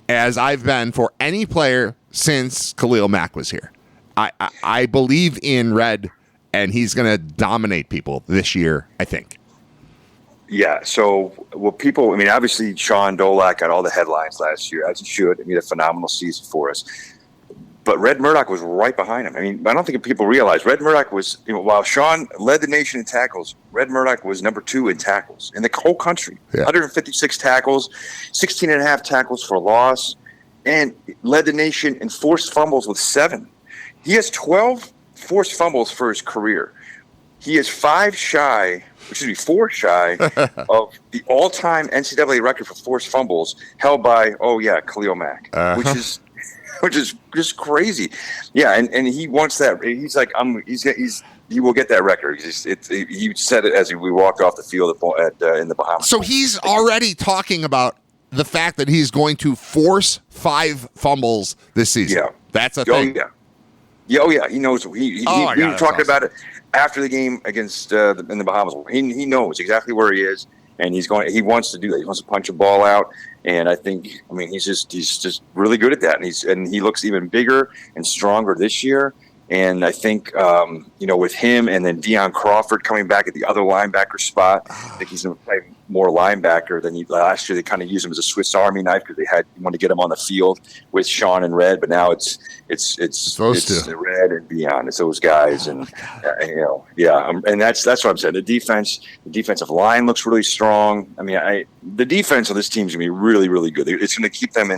as I've been for any player since Khalil Mack was here. I believe in Red, and he's going to dominate people this year, I think. Yeah, so obviously Sean Dolak got all the headlines last year, as he should. He had a phenomenal season for us. But Red Murdoch was right behind him. I mean, I don't think people realize Red Murdoch was, while Sean led the nation in tackles, Red Murdoch was number 2 in tackles in the whole country. 156 tackles, 16 and a half tackles for loss, and led the nation in forced fumbles with 7. He has 12 forced fumbles for his career. He is 4 shy of the all-time NCAA record for forced fumbles held by, Khalil Mack, which is which is just crazy. Yeah, and he wants that. He's like, he will get that record. He said it as we walked off the field in the Bahamas. So he's already talking about the fact that he's going to force 5 fumbles this season. Yeah, that's a thing. Oh yeah, he knows. We were talking about it after the game against in the Bahamas. He knows exactly where he is, and he wants to do that. He wants to punch a ball out, and he's just really good at that, and he looks even bigger and stronger this year. And I think, with him and then Deion Crawford coming back at the other linebacker spot, I think he's going to play more linebacker than last year. They kind of used him as a Swiss Army knife because they wanted to get him on the field with Sean and Red, but now it's Red and Deion. It's those guys, and and that's what I'm saying. The defensive line looks really strong. I mean, the defense of this team is going to be really, really good. It's going to keep them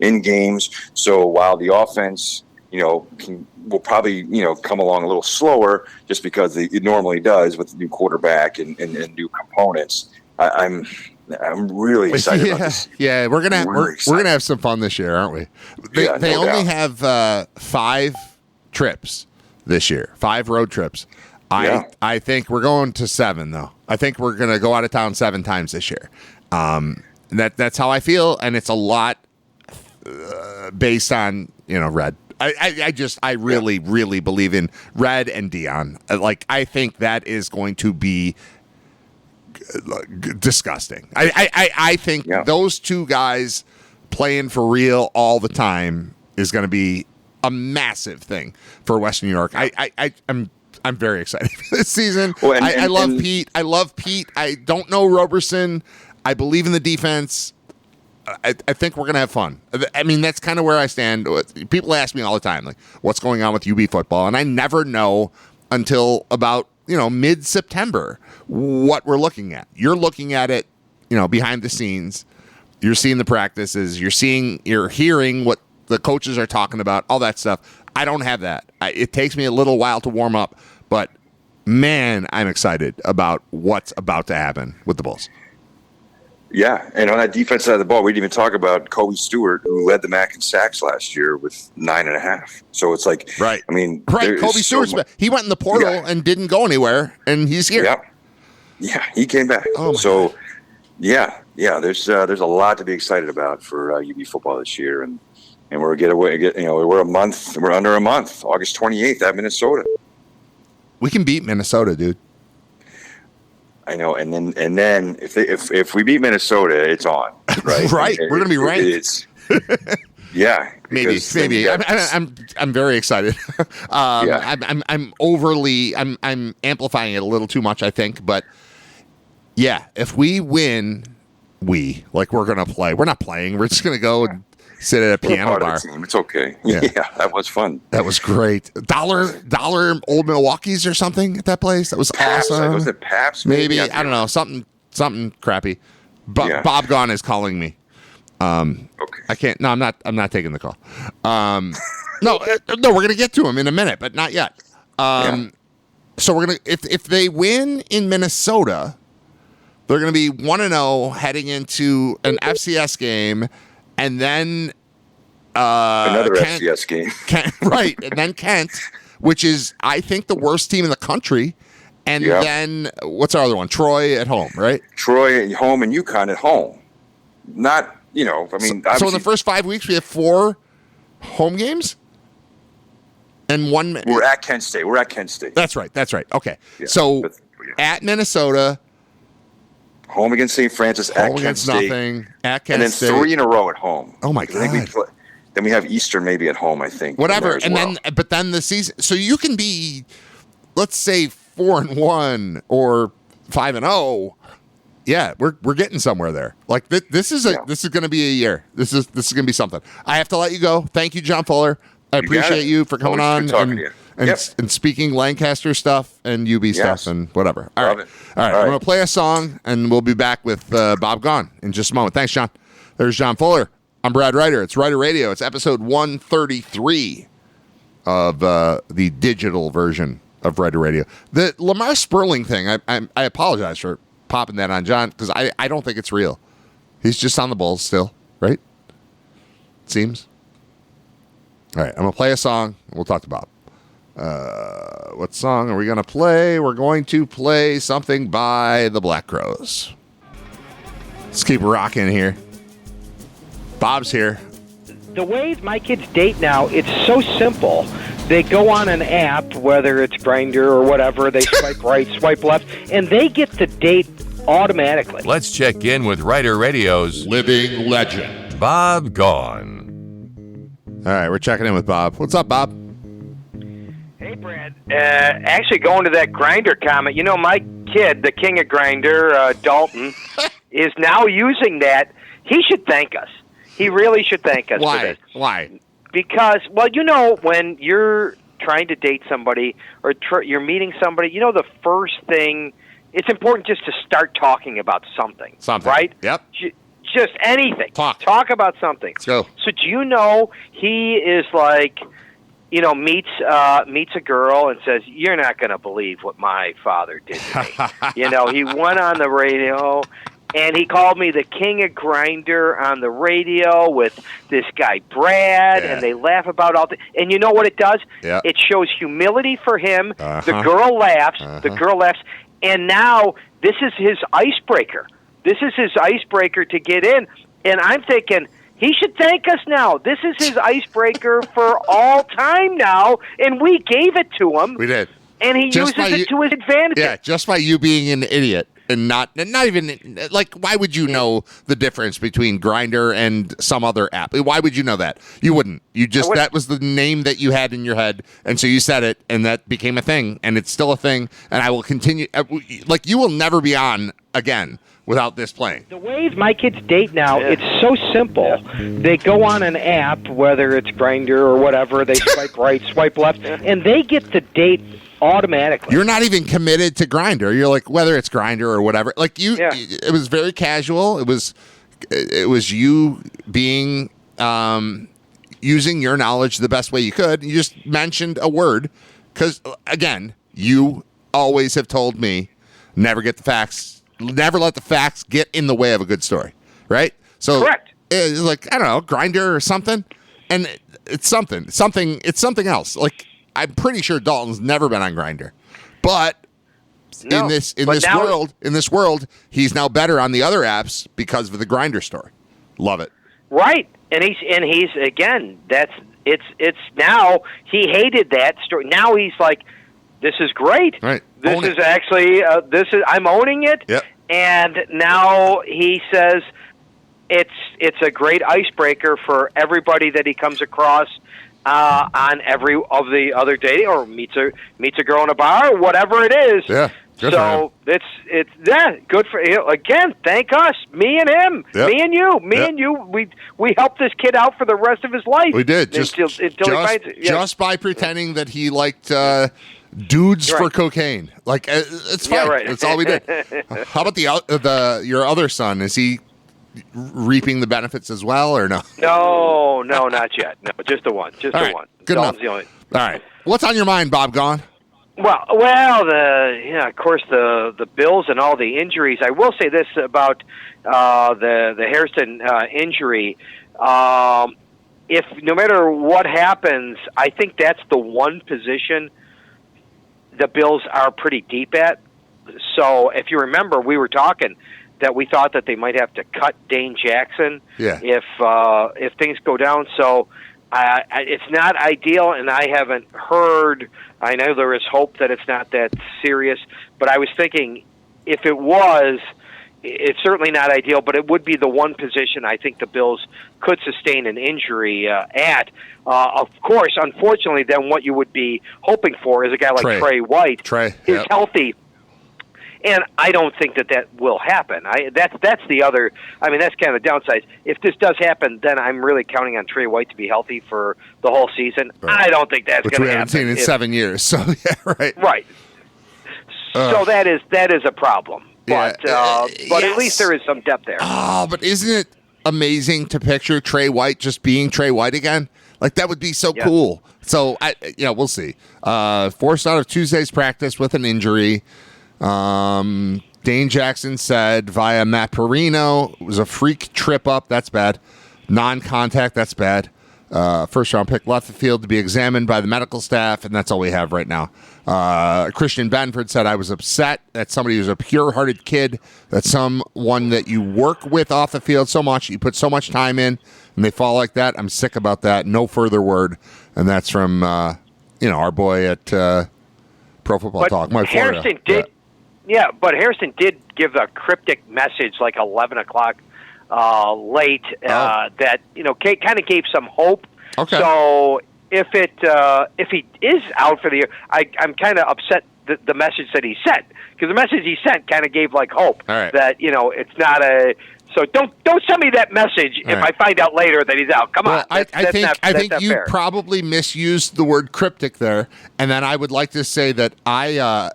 in games. So while the offense, will probably, come along a little slower just because it normally does with the new quarterback and new components. I'm really excited about this. Yeah, we're gonna have some fun this year, aren't we? They only have 5 trips this year, 5 road trips. I think we're going to 7 though. I think we're gonna go out of town 7 times this year. That's how I feel, and it's a lot based on Red. I really believe in Red and Deion. I think that is going to be disgusting. I think those 2 guys playing for real all the time is going to be a massive thing for Western New York. I'm very excited for this season. Well, I love Pete. I love Pete. I don't know Roberson. I believe in the defense. I think we're going to have fun. I mean, that's kind of where I stand. People ask me all the time, what's going on with UB football? And I never know until about, mid-September what we're looking at. You're looking at it, behind the scenes. You're seeing the practices. You're hearing what the coaches are talking about, all that stuff. I don't have that. It takes me a little while to warm up, but, man, I'm excited about what's about to happen with the Bulls. Yeah, and on that defense side of the ball, we didn't even talk about Kobe Stewart, who led the MAC in sacks last year with 9.5. So it's right. I mean, right. Kobe Stewart's he went in the portal and didn't go anywhere, and he's here. Yeah, he came back. Oh yeah. There's a lot to be excited about for UB football this year, and we're under a month, August 28th at Minnesota. We can beat Minnesota, dude. I know, and then if we beat Minnesota, it's on, right? Right, we're gonna be ranked. Maybe. I'm very excited. I'm amplifying it a little too much, I think, but if we win, we're gonna play. We're not playing. We're just gonna go and sit at a piano bar. It's okay. Yeah, that was fun. That was great. Dollar Old Milwaukee's or something at that place. That was Paps, awesome. Was it Paps? Maybe I don't know, something crappy. But Bob Gaughan is calling me. Okay. I can't. No, I'm not taking the call. No, we're gonna get to him in a minute, but not yet. So we're gonna if they win in Minnesota, they're gonna be 1-0 heading into an FCS game. And then another FCS game. Right. And then Kent, which is, I think, the worst team in the country. And then, what's our other one? Troy at home, right? Troy at home and UConn at home. Not, So in the first 5 weeks, we have 4 home games? And 1... We're at Kent State. That's right. Okay. Yeah, so, at Minnesota... Home against St. Francis, at Kent State. Nothing, at Kent and then State. 3 in a row at home. Oh, my God. Then we have Eastern maybe at home, I think. Whatever. But then the season. So you can be, let's say, 4-1 or 5-0. Yeah, we're getting somewhere there. This is going to be a year. This is going to be something. I have to let you go. Thank you, John Fuller. I appreciate you for coming on and speaking Lancaster stuff and UB stuff and whatever. All right. I'm going to play a song, and we'll be back with Bob Gaughan in just a moment. Thanks, John. There's John Fuller. I'm Brad Ryder. It's Ryder Radio. It's episode 133 of the digital version of Ryder Radio. The Lamar Sperling thing, I apologize for popping that on John because I don't think it's real. He's just on the Bulls still, right? Seems. All right, I'm going to play a song. We'll talk to Bob. What song are we going to play? We're going to play something by the Black Crowes. Let's keep rocking here. Bob's here. The way my kids date now, it's so simple. They go on an app, whether it's Grindr or whatever, they swipe right, swipe left, and they get the date automatically. Let's check in with Writer Radio's Living legend. Bob Gaughan. All right, we're checking in with Bob. What's up, Bob? Hey, Brad. Actually, going to that Grindr comment, my kid, the king of Grindr, Dalton, is now using that. He should thank us. He really should thank us for this. Why? Because, when you're trying to date somebody or you're meeting somebody, the first thing, it's important just to start talking about something. Right? Yep. Just anything. Talk about something. Let's go. So do you know he is like, meets a girl and says, "You're not going to believe what my father did to me." He went on the radio. And he called me the king of Grindr on the radio with this guy, Brad, and they laugh about all the... And you know what it does? Yeah. It shows humility for him. The girl laughs. The girl laughs. And now this is his icebreaker. This is his icebreaker to get in. And I'm thinking, he should thank us now. This is his icebreaker for all time now. And we gave it to him. We did. And he uses it to his advantage. Yeah, just by you being an idiot. And not even, like, why would you know the difference between Grindr and some other app? Why would you know that? You wouldn't. That was the name that you had in your head, and so you said it, and that became a thing, and it's still a thing, and I will continue. Like, you will never be on again without this playing. The way my kids date now, it's so simple. They go on an app, whether it's Grindr or whatever, they swipe right, swipe left, and they get the date automatically. You're not even committed to Grindr. You're like, whether it's Grindr or whatever. Like it was very casual. It was you being using your knowledge the best way you could. You just mentioned a word because, again, you always have told me never let the facts get in the way of a good story, right? So correct. It's like, I don't know, Grindr or something, and it's something else. Like, I'm pretty sure Dalton's never been on Grindr, but in this world, he's now better on the other apps because of the Grindr story. Love it. Right, and he's again. It's now he hated that story. Now he's like, this is great. Right. This is actually I'm owning it. Yep. And now he says it's a great icebreaker for everybody that he comes across. On every of the other dating, or meets a girl in a bar, or whatever it is. Yeah, good so for him. it's good for him. Again, thank us, me and him, me and you. We helped this kid out for the rest of his life. We did until he finds it. Yeah. Just by pretending that he liked dudes for cocaine. Like it's fine. Yeah, right. That's all we did. How about your other son? Is he reaping the benefits as well, or no? No, not yet. No, just the one. Just the one. Good enough. The only. All right. What's on your mind, Bob Gaughan? Well, of course, the Bills and all the injuries. I will say this about the Hairston injury. If no matter what happens, I think that's the one position the Bills are pretty deep at. So if you remember, we were talking that we thought that they might have to cut Dane Jackson if things go down. So it's not ideal, and I haven't heard. I know there is hope that it's not that serious, but I was thinking if it was, it's certainly not ideal, but it would be the one position I think the Bills could sustain an injury at. Of course, unfortunately, then what you would be hoping for is a guy like Trey White is healthy. And I don't think that will happen. That's the other. I mean, that's kind of the downside. If this does happen, then I'm really counting on Trey White to be healthy for the whole season. Right. I don't think that's going to happen. Which we haven't seen in 7 years. So yeah, right. Right. So that is a problem. But but at least there is some depth there. Oh, but isn't it amazing to picture Trey White just being Trey White again? Like, that would be so cool. So we'll see. Forced out of Tuesday's practice with an injury. Dane Jackson said via Matt Perino, it was a freak trip up. That's bad. Non-contact. That's bad. first round pick, left the field to be examined by the medical staff, and that's all we have right now. Christian Benford said, I was upset that somebody who's a pure-hearted kid, that someone that you work with off the field so much, you put so much time in, and they fall like that. I'm sick about that. No further word. And that's from, our boy at Pro Football Talk. Mike Harrison Florida. but Harrison did give a cryptic message like 11 o'clock late that kind of gave some hope. Okay. So if he is out for the year, I'm kind of upset the message that he sent, because the message he sent kind of gave like hope that it's not a. So don't send me that message if I find out later that he's out. Come on. I think you probably misused the word cryptic there, and then I would like to say that I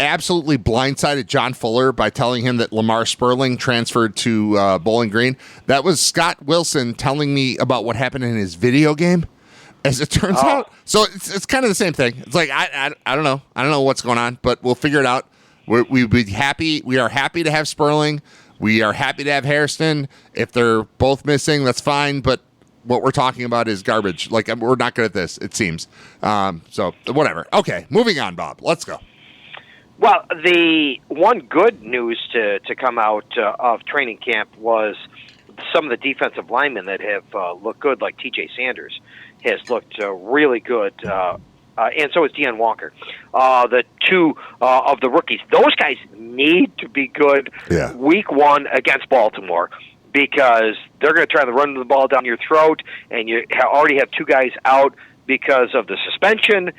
absolutely blindsided John Fuller by telling him that Lamar Sperling transferred to Bowling Green. That was Scott Wilson telling me about what happened in his video game, as it turns out. So it's kind of the same thing. It's like I don't know. I don't know what's going on, but we'll figure it out. We'd be happy. We are happy to have Sperling. We are happy to have Hairston. If they're both missing, that's fine. But what we're talking about is garbage. Like, we're not good at this, it seems. So whatever. Okay, moving on, Bob. Let's go. Well, the one good news to come out of training camp was some of the defensive linemen that have looked good, like T.J. Sanders has looked really good, and so is Deion Walker. The two of the rookies, those guys need to be good week one against Baltimore, because they're going to try to run the ball down your throat, and you already have two guys out because of the suspension.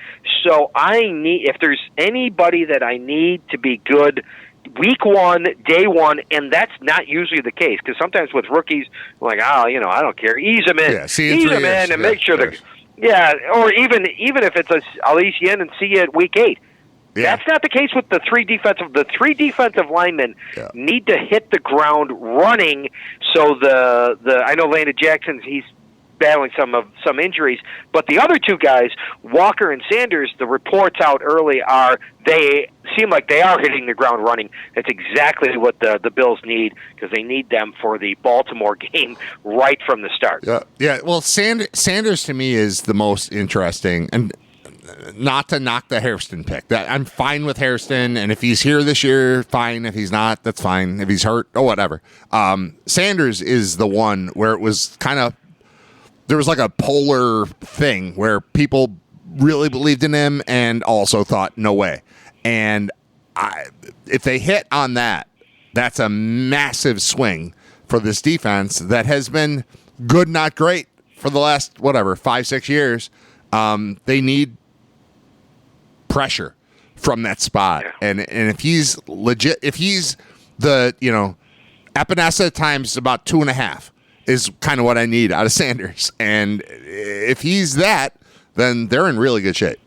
So if there's anybody that I need to be good week one, day one, and that's not usually the case, because sometimes with rookies, like, I don't care, ease them in, and make sure they're. Yeah, or even if it's I'll ease you in and see you at week 8. Yeah. That's not the case with the three defensive linemen need to hit the ground running. So I know Landon Jackson, he's battling some injuries, but the other two guys, Walker and Sanders, the reports out early are they seem like they are hitting the ground running. That's exactly what the Bills need, because they need them for the Baltimore game right from the start. Yeah. Well, Sanders to me is the most interesting, and not to knock the Hairston pick. That I'm fine with Hairston, and if he's here this year, fine. If he's not, that's fine. If he's hurt, whatever. Sanders is the one where it was kind of. There was like a polar thing where people really believed in him and also thought, no way. And if they hit on that, that's a massive swing for this defense that has been good, not great, for the last, 5-6 years. They need pressure from that spot. And if he's legit, if he's the, Epinesa times about 2.5, is kind of what I need out of Sanders. And if he's that, then they're in really good shape.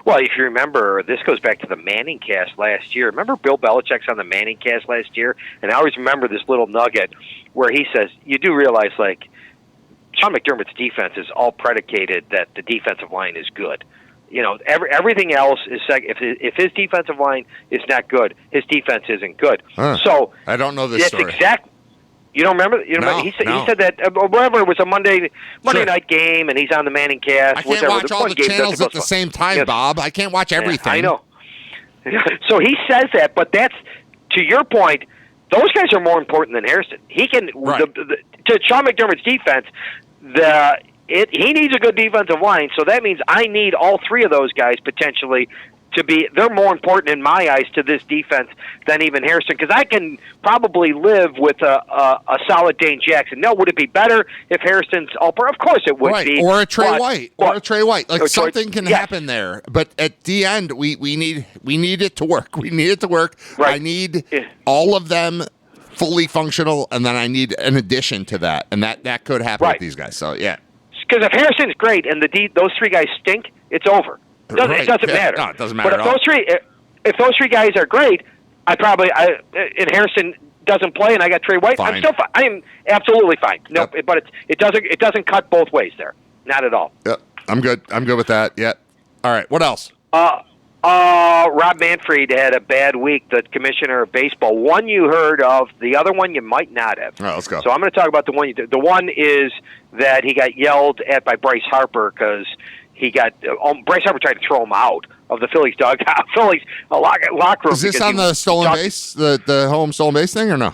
Well, if you remember, this goes back to the Manning cast last year. Remember Bill Belichick's on the Manning cast last year? And I always remember this little nugget where he says, you do realize, like, Sean McDermott's defense is all predicated that the defensive line is good. Everything else is if his defensive line is not good, his defense isn't good. So I don't know this story. You don't remember? No, he said that whatever, it was a Monday night game, and he's on the Manning cast. I can't watch all the channels at the same time, Bob. I can't watch everything. I know. So he says that, but that's, to your point, those guys are more important than Hairston. He can to Sean McDermott's defense. He needs a good defensive line, so that means I need all three of those guys potentially to be. They're more important in my eyes to this defense than even Hairston, because I can probably live with a solid Dane Jackson. No, would it be better if Hairston's all pro? Of course it would be. Or a Trey White. Like, something can happen there. But at the end, we need it to work. We need it to work. Right. I need all of them fully functional, and then I need an addition to that. And that could happen with these guys. So, yeah. Because if Hairston's great and those three guys stink, it's over. It doesn't matter. No, it doesn't matter. But if those three guys are great, and Harrison doesn't play, and I got Trey White, I'm still fine. I'm absolutely fine. No, but it doesn't cut both ways there. Not at all. Yep. I'm good. I'm good with that. Yeah. All right. What else? Rob Manfred had a bad week, the commissioner of baseball. One you heard of, the other one you might not have. All right, let's go. So I'm going to talk about the one. The one is that he got yelled at by Bryce Harper because he got Bryce Harper tried to throw him out of the Phillies dugout, Phillies locker room. Is this on the stolen base, the home stolen base thing, or no?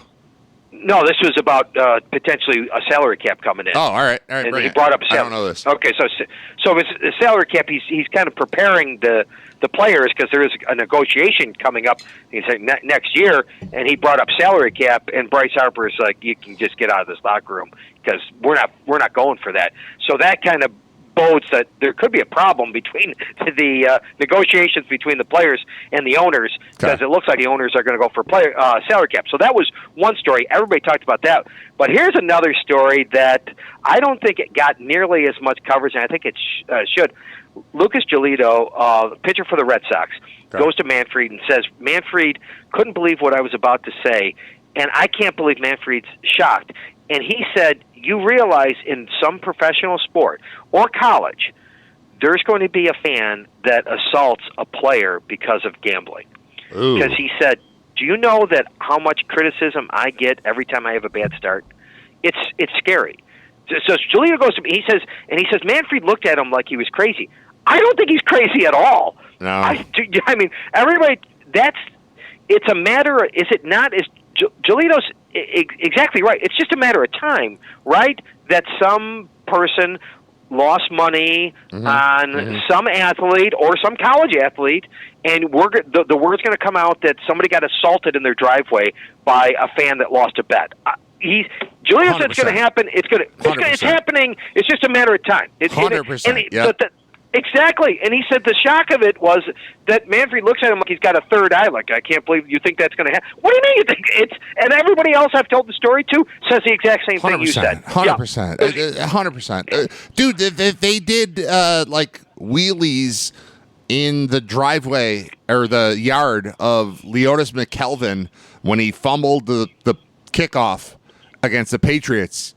No, this was about potentially a salary cap coming in. Oh, all right. And he brought up salary. I don't know this. Okay, so his salary cap, he's kind of preparing the players because there is a negotiation coming up. He said next year, and he brought up salary cap, and Bryce Harper is like, you can just get out of this locker room because we're not going for that. So that kind of bodes that there could be a problem between the negotiations between the players and the owners because it looks like the owners are going to go for salary cap. So that was one story. Everybody talked about that. But here's another story that I don't think it got nearly as much coverage, and I think it should. Lucas Giolito, pitcher for the Red Sox, goes to Manfred and says, Manfred couldn't believe what I was about to say, and I can't believe Manfred's shocked. And he said, you realize in some professional sport or college, there's going to be a fan that assaults a player because of gambling. Because he said, do you know that how much criticism I get every time I have a bad start? It's scary. So Giolito goes to me, he says, Manfred looked at him like he was crazy. I don't think he's crazy at all. No. I mean, everybody, it's a matter, is it not? Is Giolito's exactly right. It's just a matter of time, right? That some person lost money on some athlete or some college athlete, and the word's going to come out that somebody got assaulted in their driveway by a fan that lost a bet. Giolito said it's going to happen. It's happening. It's just a matter of time. 100%. Yeah. Exactly. And he said the shock of it was that Manfred looks at him like he's got a third eye. Like, I can't believe you think that's going to happen. What do you mean you think it's? And everybody else I've told the story to says the exact same thing you said. 100%. 100%. Dude, they did like wheelies in the driveway or the yard of Leotis McKelvin when he fumbled the kickoff against the Patriots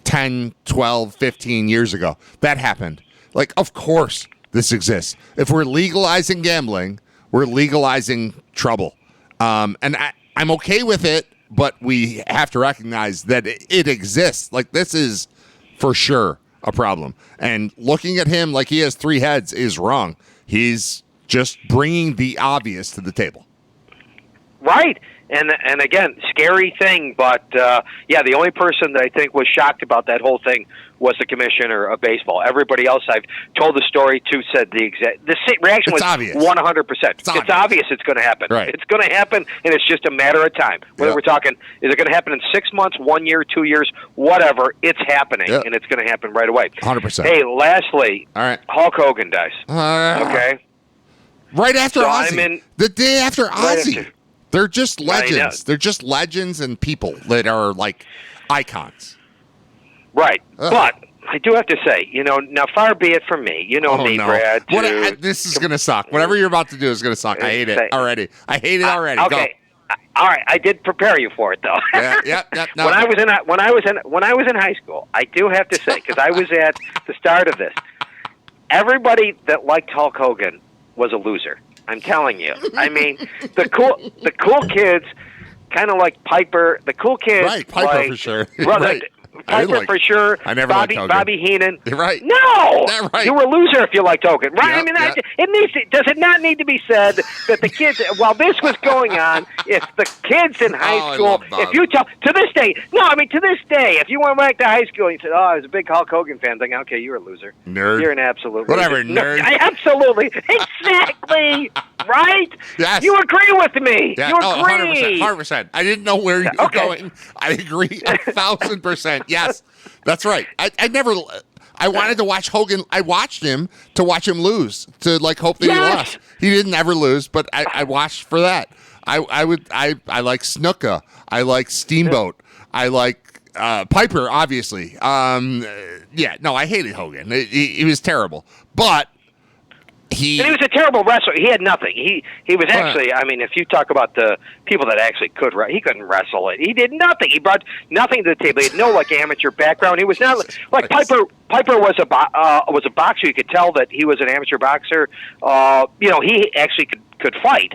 10, 12, 15 years ago. That happened. Like, of course this exists. If we're legalizing gambling, we're legalizing trouble. And I'm okay with it, but we have to recognize that it exists. Like, this is for sure a problem. And looking at him like he has three heads is wrong. He's just bringing the obvious to the table. Right. And again, scary thing, but the only person that I think was shocked about that whole thing was the commissioner of baseball. Everybody else I've told the story to said the reaction was 100%. It's obvious it's going to happen. Right. It's going to happen, and it's just a matter of time. Whether we're talking, is it going to happen in 6 months, 1 year, 2 years, whatever, it's happening, and it's going to happen right away. 100%. Hey, lastly, all right, Hulk Hogan dies. Okay? Right after Ozzy. The day after Ozzy. They're just legends. They're just legends and people that are like icons. Right. But I do have to say, now far be it from me. Brad. This is going to suck. Whatever you're about to do is going to suck. I hate it already. Okay. Go. All right. I did prepare you for it, though. Yeah. No. When I was in high school, I do have to say, because I was at the start of this, everybody that liked Hulk Hogan was a loser. I'm telling you. I mean, the cool kids, kind of like Piper. The cool kids, right? Piper for sure. Right. Piper for sure. I never liked Hogan. Bobby Heenan. You're right. No, right. You were a loser if you liked Hogan, right? Yep, I mean, does it not need to be said that the kids, while this was going on, if the kids in high school, if you tell to this day, if you went back to high school and you said, "Oh, I was a big Hulk Hogan fan," think, okay, you're a loser, nerd. You're an absolute whatever, loser. nerd. Absolutely, exactly, right? Yes, you agree with me. Yeah. You agree. 100%. I didn't know where you were going. I agree 1,000%. Yes. That's right. I wanted to watch Hogan. I watched him to watch him lose, to hope that he lost. He didn't ever lose, but I watched for that. I like Snuka. I like Steamboat. I like Piper, obviously. I hated Hogan. He was terrible. But And he was a terrible wrestler. He had nothing. He was actually, I mean, if you talk about the people that actually could wrestle, he couldn't wrestle it. He did nothing. He brought nothing to the table. He had no like amateur background. He was not like Piper. Piper was a boxer. You could tell that he was an amateur boxer. You know, he actually could fight.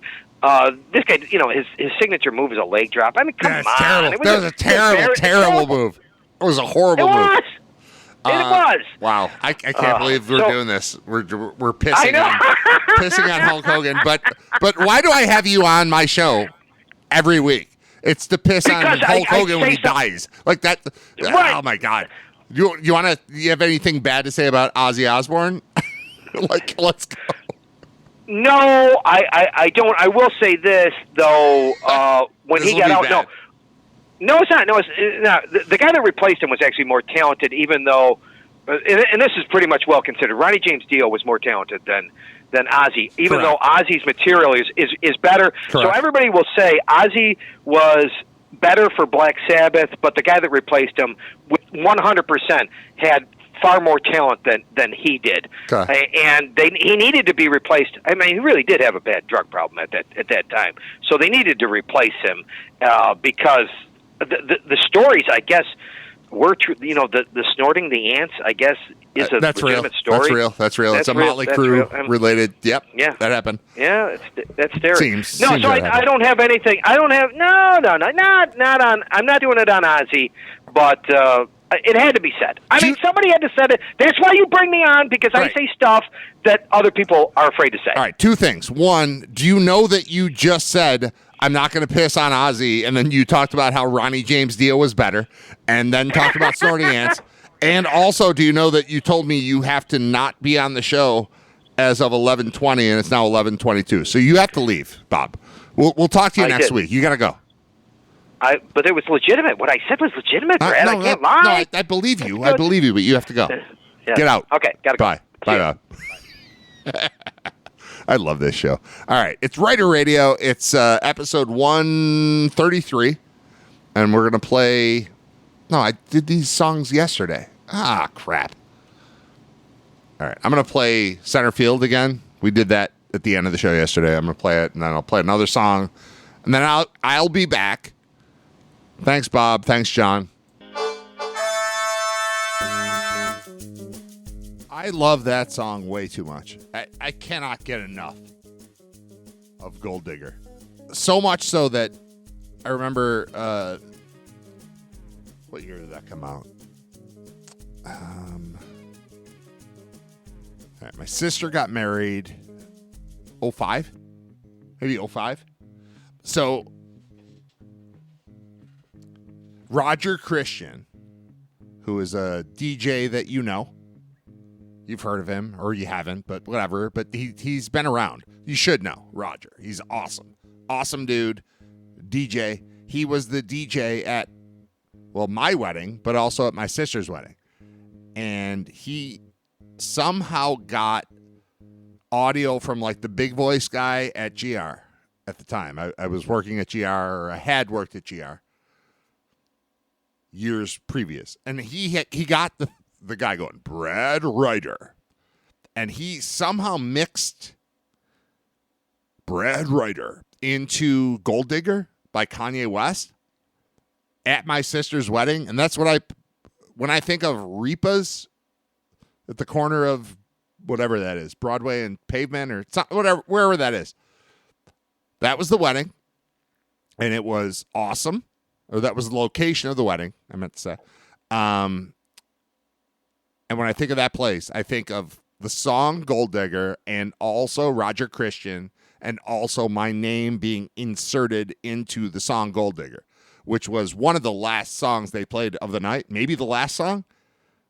This guy, you know, his signature move is a leg drop. I mean, come on. Terrible. That was a terrible move. It was a horrible move. It was. Wow, I can't believe we're doing this. We're pissing on Hulk Hogan. But why do I have you on my show every week? It's to piss on Hulk Hogan when he dies. Like that. Right. Oh my God. You have anything bad to say about Ozzy Osbourne? Like, let's go. No, I don't. I will say this though. When he got out, bad. No, it's not. No, it's not. The guy that replaced him was actually more talented, even though, and this is pretty much well considered. Ronnie James Dio was more talented than Ozzy, even though Ozzy's material is better. Correct. So everybody will say Ozzy was better for Black Sabbath, but the guy that replaced him, 100%, had far more talent than he did, and he needed to be replaced. I mean, he really did have a bad drug problem at that time, so they needed to replace him because. The stories, I guess, were true. You know, the snorting the ants, I guess, is a legitimate story. That's real. It's a Motley Crue related. Yep. Yeah. That happened. Yeah, that's scary. Seems so I don't have anything. I don't have not on. I'm not doing it on Ozzy, but it had to be said. I mean, somebody had to say it. That's why you bring me on, because I say stuff that other people are afraid to say. All right, two things. One, do you know that you just said, I'm not going to piss on Ozzy, and then you talked about how Ronnie James Dio was better, and then talked about snorting ants? And also, do you know that you told me you have to not be on the show as of 11:20, and it's now 11:22? So you have to leave, Bob. We'll talk to you next week. You got to go. But it was legitimate. What I said was legitimate, Brad. I can't lie. No, I believe you. I believe you, but you have to go. Yeah. Get out. Okay, got to go. Bye. Bye. I love this show. All right, it's Writer Radio. It's episode 133, and we're going to play... No, I did these songs yesterday. Ah, crap. All right, I'm going to play Center Field again. We did that at the end of the show yesterday. I'm going to play it, and then I'll play another song, and then I'll be back. Thanks, Bob. Thanks, John. I love that song way too much. I cannot get enough of Gold Digger. So much so that I remember, what year did that come out? All right, my sister got married 05? Maybe 05? So Roger Christian, who is a DJ that you know, you've heard of him, or you haven't, but whatever. But he's been around. You should know Roger. He's awesome. Awesome dude. DJ. He was the DJ at, well, my wedding, but also at my sister's wedding. And he somehow got audio from like the big voice guy at GR at the time. I was working at GR, or I had worked at GR years previous. And he got the guy going, Brad Ryder. And he somehow mixed Brad Ryder into Gold Digger by Kanye West at my sister's wedding. And that's what when I think of Reepa's at the corner of whatever that is, Broadway and Pavement, or whatever, wherever that is. That was the wedding. And it was awesome. Or that was the location of the wedding, I meant to say. And when I think of that place, I think of the song Gold Digger, and also Roger Christian, and also my name being inserted into the song Gold Digger, which was one of the last songs they played of the night. Maybe the last song.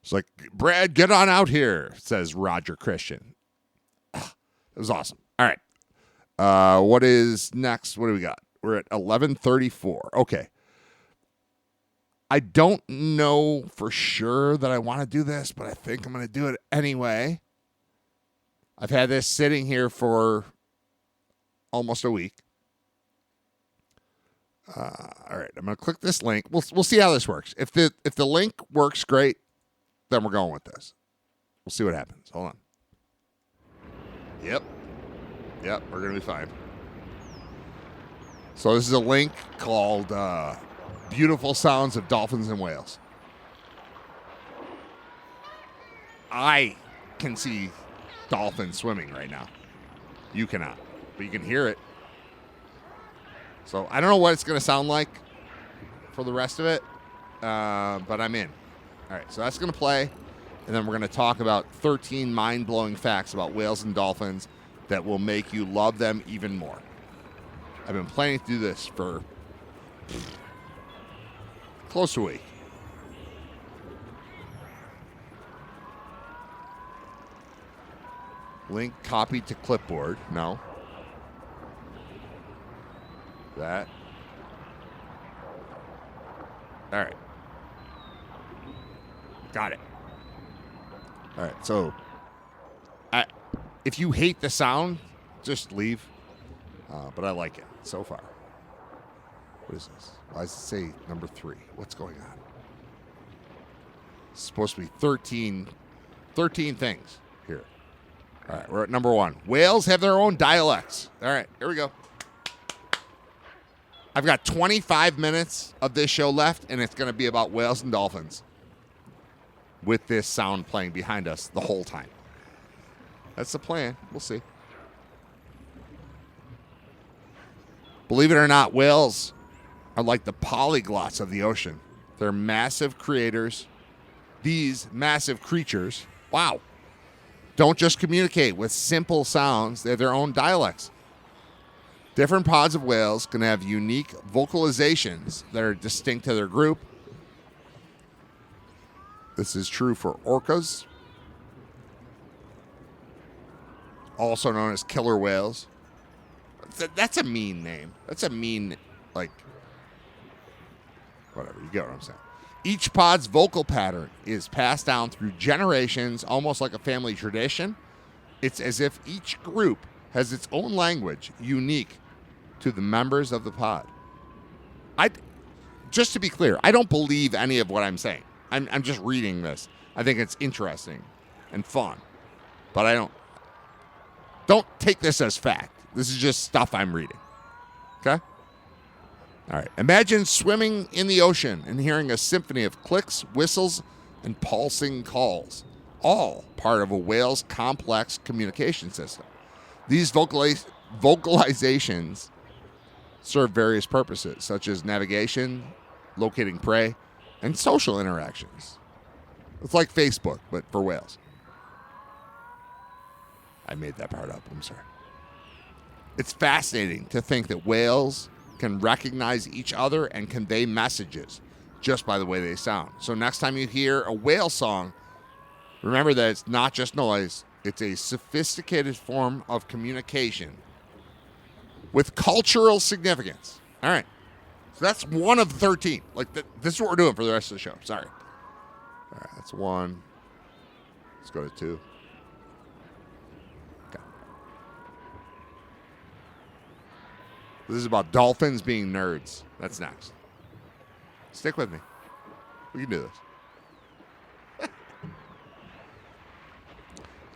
It's like, Brad, get on out here, says Roger Christian. It was awesome. All right. What is next? What do we got? We're at 11:34. Okay. I don't know for sure that I want to do this, but I think I'm going to do it anyway. I've had this sitting here for almost a week. All right, I'm going to click this link. We'll see how this works. If the link works great, then we're going with this. We'll see what happens. Hold on. Yep, we're going to be fine. So this is a link called Beautiful Sounds of Dolphins and Whales. I can see dolphins swimming right now. You cannot, but you can hear it. So I don't know what it's going to sound like for the rest of it, but I'm in. All right, so that's going to play, and then we're going to talk about 13 mind-blowing facts about whales and dolphins that will make you love them even more. I've been planning to do this for close to a week. Link copied to clipboard. No. That. All right. Got it. All right. So, if you hate the sound, just leave. But I like it so far. What is this? Why does it say number 3? What's going on? It's supposed to be 13 things here. All right, we're at number 1. Whales have their own dialects. All right, here we go. I've got 25 minutes of this show left, and it's going to be about whales and dolphins with this sound playing behind us the whole time. That's the plan. We'll see. Believe it or not, whales are like the polyglots of the ocean. They're massive creators. These massive creatures, wow, don't just communicate with simple sounds. They have their own dialects. Different pods of whales can have unique vocalizations that are distinct to their group. This is true for orcas, also known as killer whales. That's a mean name. That's a mean, like, whatever. You get what I'm saying. Each pod's vocal pattern is passed down through generations, almost like a family tradition. It's as if each group has its own language unique to the members of the pod. Just to be clear, I don't believe any of what I'm saying. I'm just reading this. I think it's interesting and fun, but I don't take this as fact. This is just stuff I'm reading. Okay? All right. Imagine swimming in the ocean and hearing a symphony of clicks, whistles, and pulsing calls, all part of a whale's complex communication system. These vocalizations serve various purposes, such as navigation, locating prey, and social interactions. It's like Facebook, but for whales. I made that part up. I'm sorry. It's fascinating to think that whales can recognize each other and convey messages just by the way they sound. So next time you hear a whale song, remember that it's not just noise. It's a sophisticated form of communication with cultural significance. All right. So that's one of 13. Like, this is what we're doing for the rest of the show. Sorry. All right, that's 1. Let's go to 2. Okay. This is about dolphins being nerds. That's next. Stick with me. We can do this.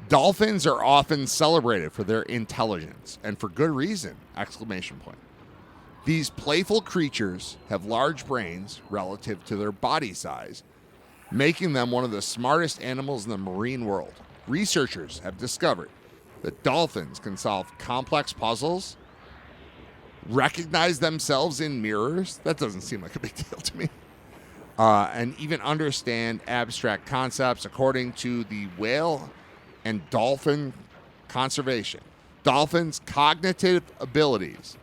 Dolphins are often celebrated for their intelligence, and for good reason! Exclamation point. These playful creatures have large brains relative to their body size, making them one of the smartest animals in the marine world. Researchers have discovered that dolphins can solve complex puzzles, recognize themselves in mirrors. That doesn't seem like a big deal to me. And even understand abstract concepts, according to the Whale and Dolphin Conservation. Dolphins' cognitive abilities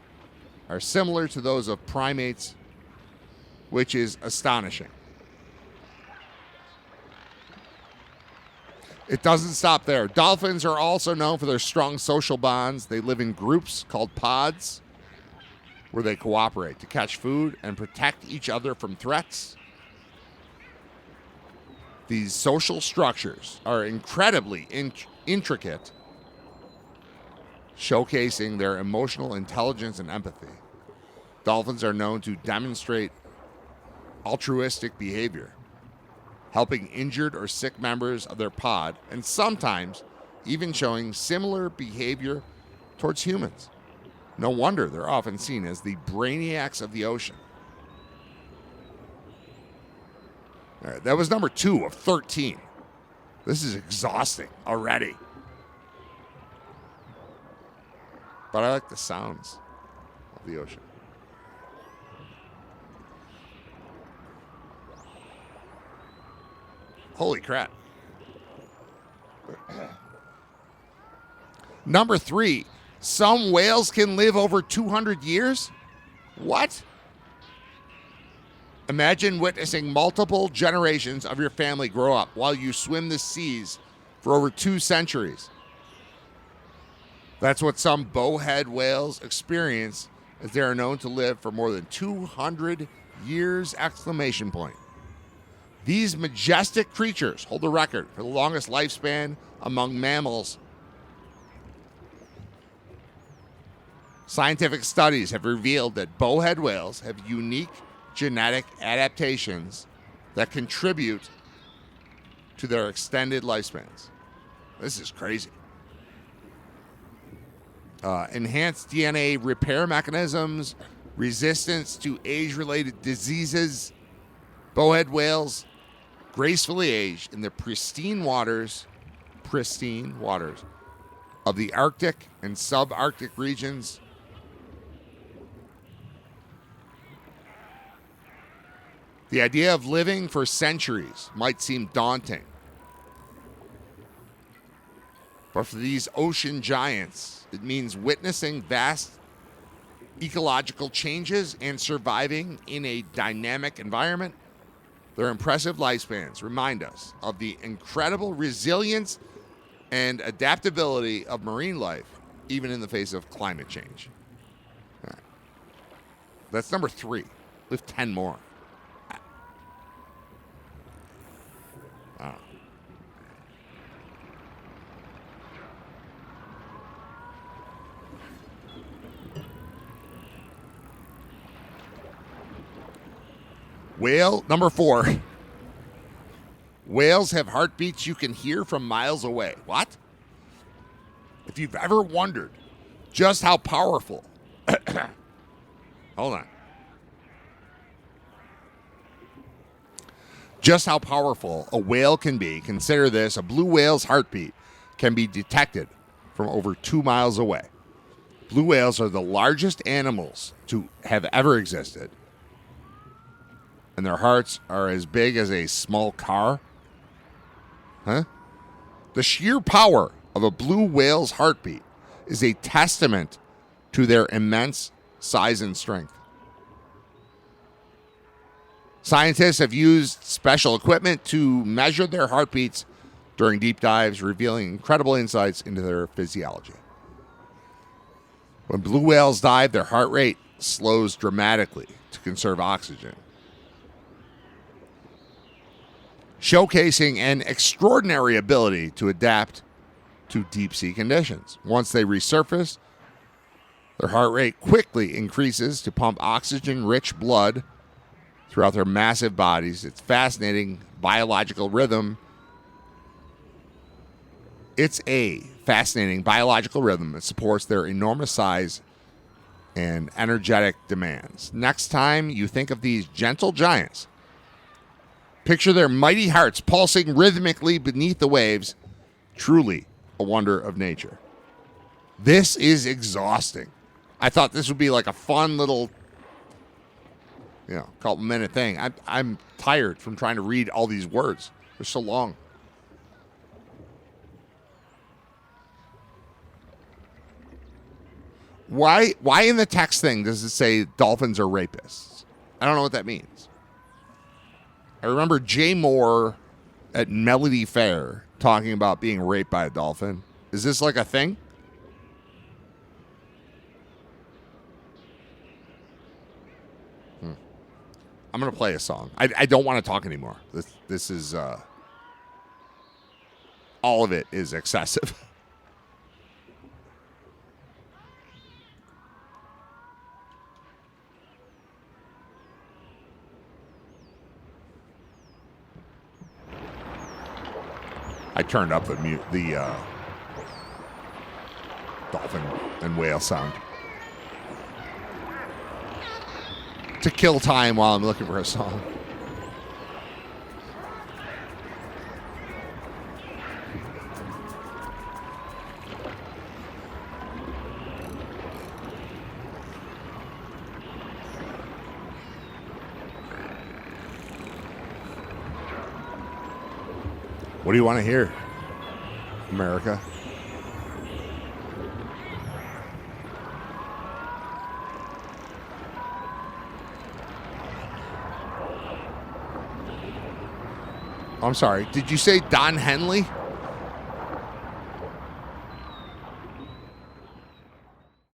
are similar to those of primates, which is astonishing. It doesn't stop there. Dolphins are also known for their strong social bonds. They live in groups called pods, where they cooperate to catch food and protect each other from threats. These social structures are incredibly intricate, showcasing their emotional intelligence and empathy. Dolphins are known to demonstrate altruistic behavior, helping injured or sick members of their pod, and sometimes even showing similar behavior towards humans. No wonder they're often seen as the brainiacs of the ocean. All right, that was number 2 of 13. This is exhausting already. But I like the sounds of the ocean. Holy crap. Number 3, some whales can live over 200 years? What? Imagine witnessing multiple generations of your family grow up while you swim the seas for over 2 centuries. That's what some bowhead whales experience, as they are known to live for more than 200 years! Exclamation point. These majestic creatures hold the record for the longest lifespan among mammals. Scientific studies have revealed that bowhead whales have unique genetic adaptations that contribute to their extended lifespans. This is crazy. Enhanced DNA repair mechanisms, resistance to age-related diseases. Bowhead whales gracefully age in the pristine waters of the Arctic and subarctic regions. The idea of living for centuries might seem daunting. But for these ocean giants, it means witnessing vast ecological changes and surviving in a dynamic environment. Their impressive lifespans remind us of the incredible resilience and adaptability of marine life, even in the face of climate change. All right. That's number 3. We have 10 more. Whale number 4. Whales have heartbeats you can hear from miles away. What? If you've ever wondered just how powerful hold on. Just how powerful a whale can be, consider this: a blue whale's heartbeat can be detected from over 2 miles away. Blue whales are the largest animals to have ever existed, and their hearts are as big as a small car. The sheer power of a blue whale's heartbeat is a testament to their immense size and strength. Scientists have used special equipment to measure their heartbeats during deep dives, revealing incredible insights into their physiology. When blue whales dive, their heart rate slows dramatically to conserve oxygen, showcasing an extraordinary ability to adapt to deep-sea conditions. Once they resurface, their heart rate quickly increases to pump oxygen-rich blood throughout their massive bodies. It's fascinating biological rhythm. It's a fascinating biological rhythm that supports their enormous size and energetic demands. Next time you think of these gentle giants, picture their mighty hearts pulsing rhythmically beneath the waves. Truly a wonder of nature. This is exhausting. I thought this would be like a fun little, couple minute thing. I'm tired from trying to read all these words. They're so long. Why in the text thing does it say dolphins are rapists? I don't know what that means. I remember Jay Moore at Melody Fair talking about being raped by a dolphin. Is this like a thing? I'm going to play a song. I don't want to talk anymore. This is, all of it is excessive. I turned up the dolphin and whale sound. To kill time while I'm looking for a song. What do you want to hear, America? I'm sorry. Did you say Don Henley?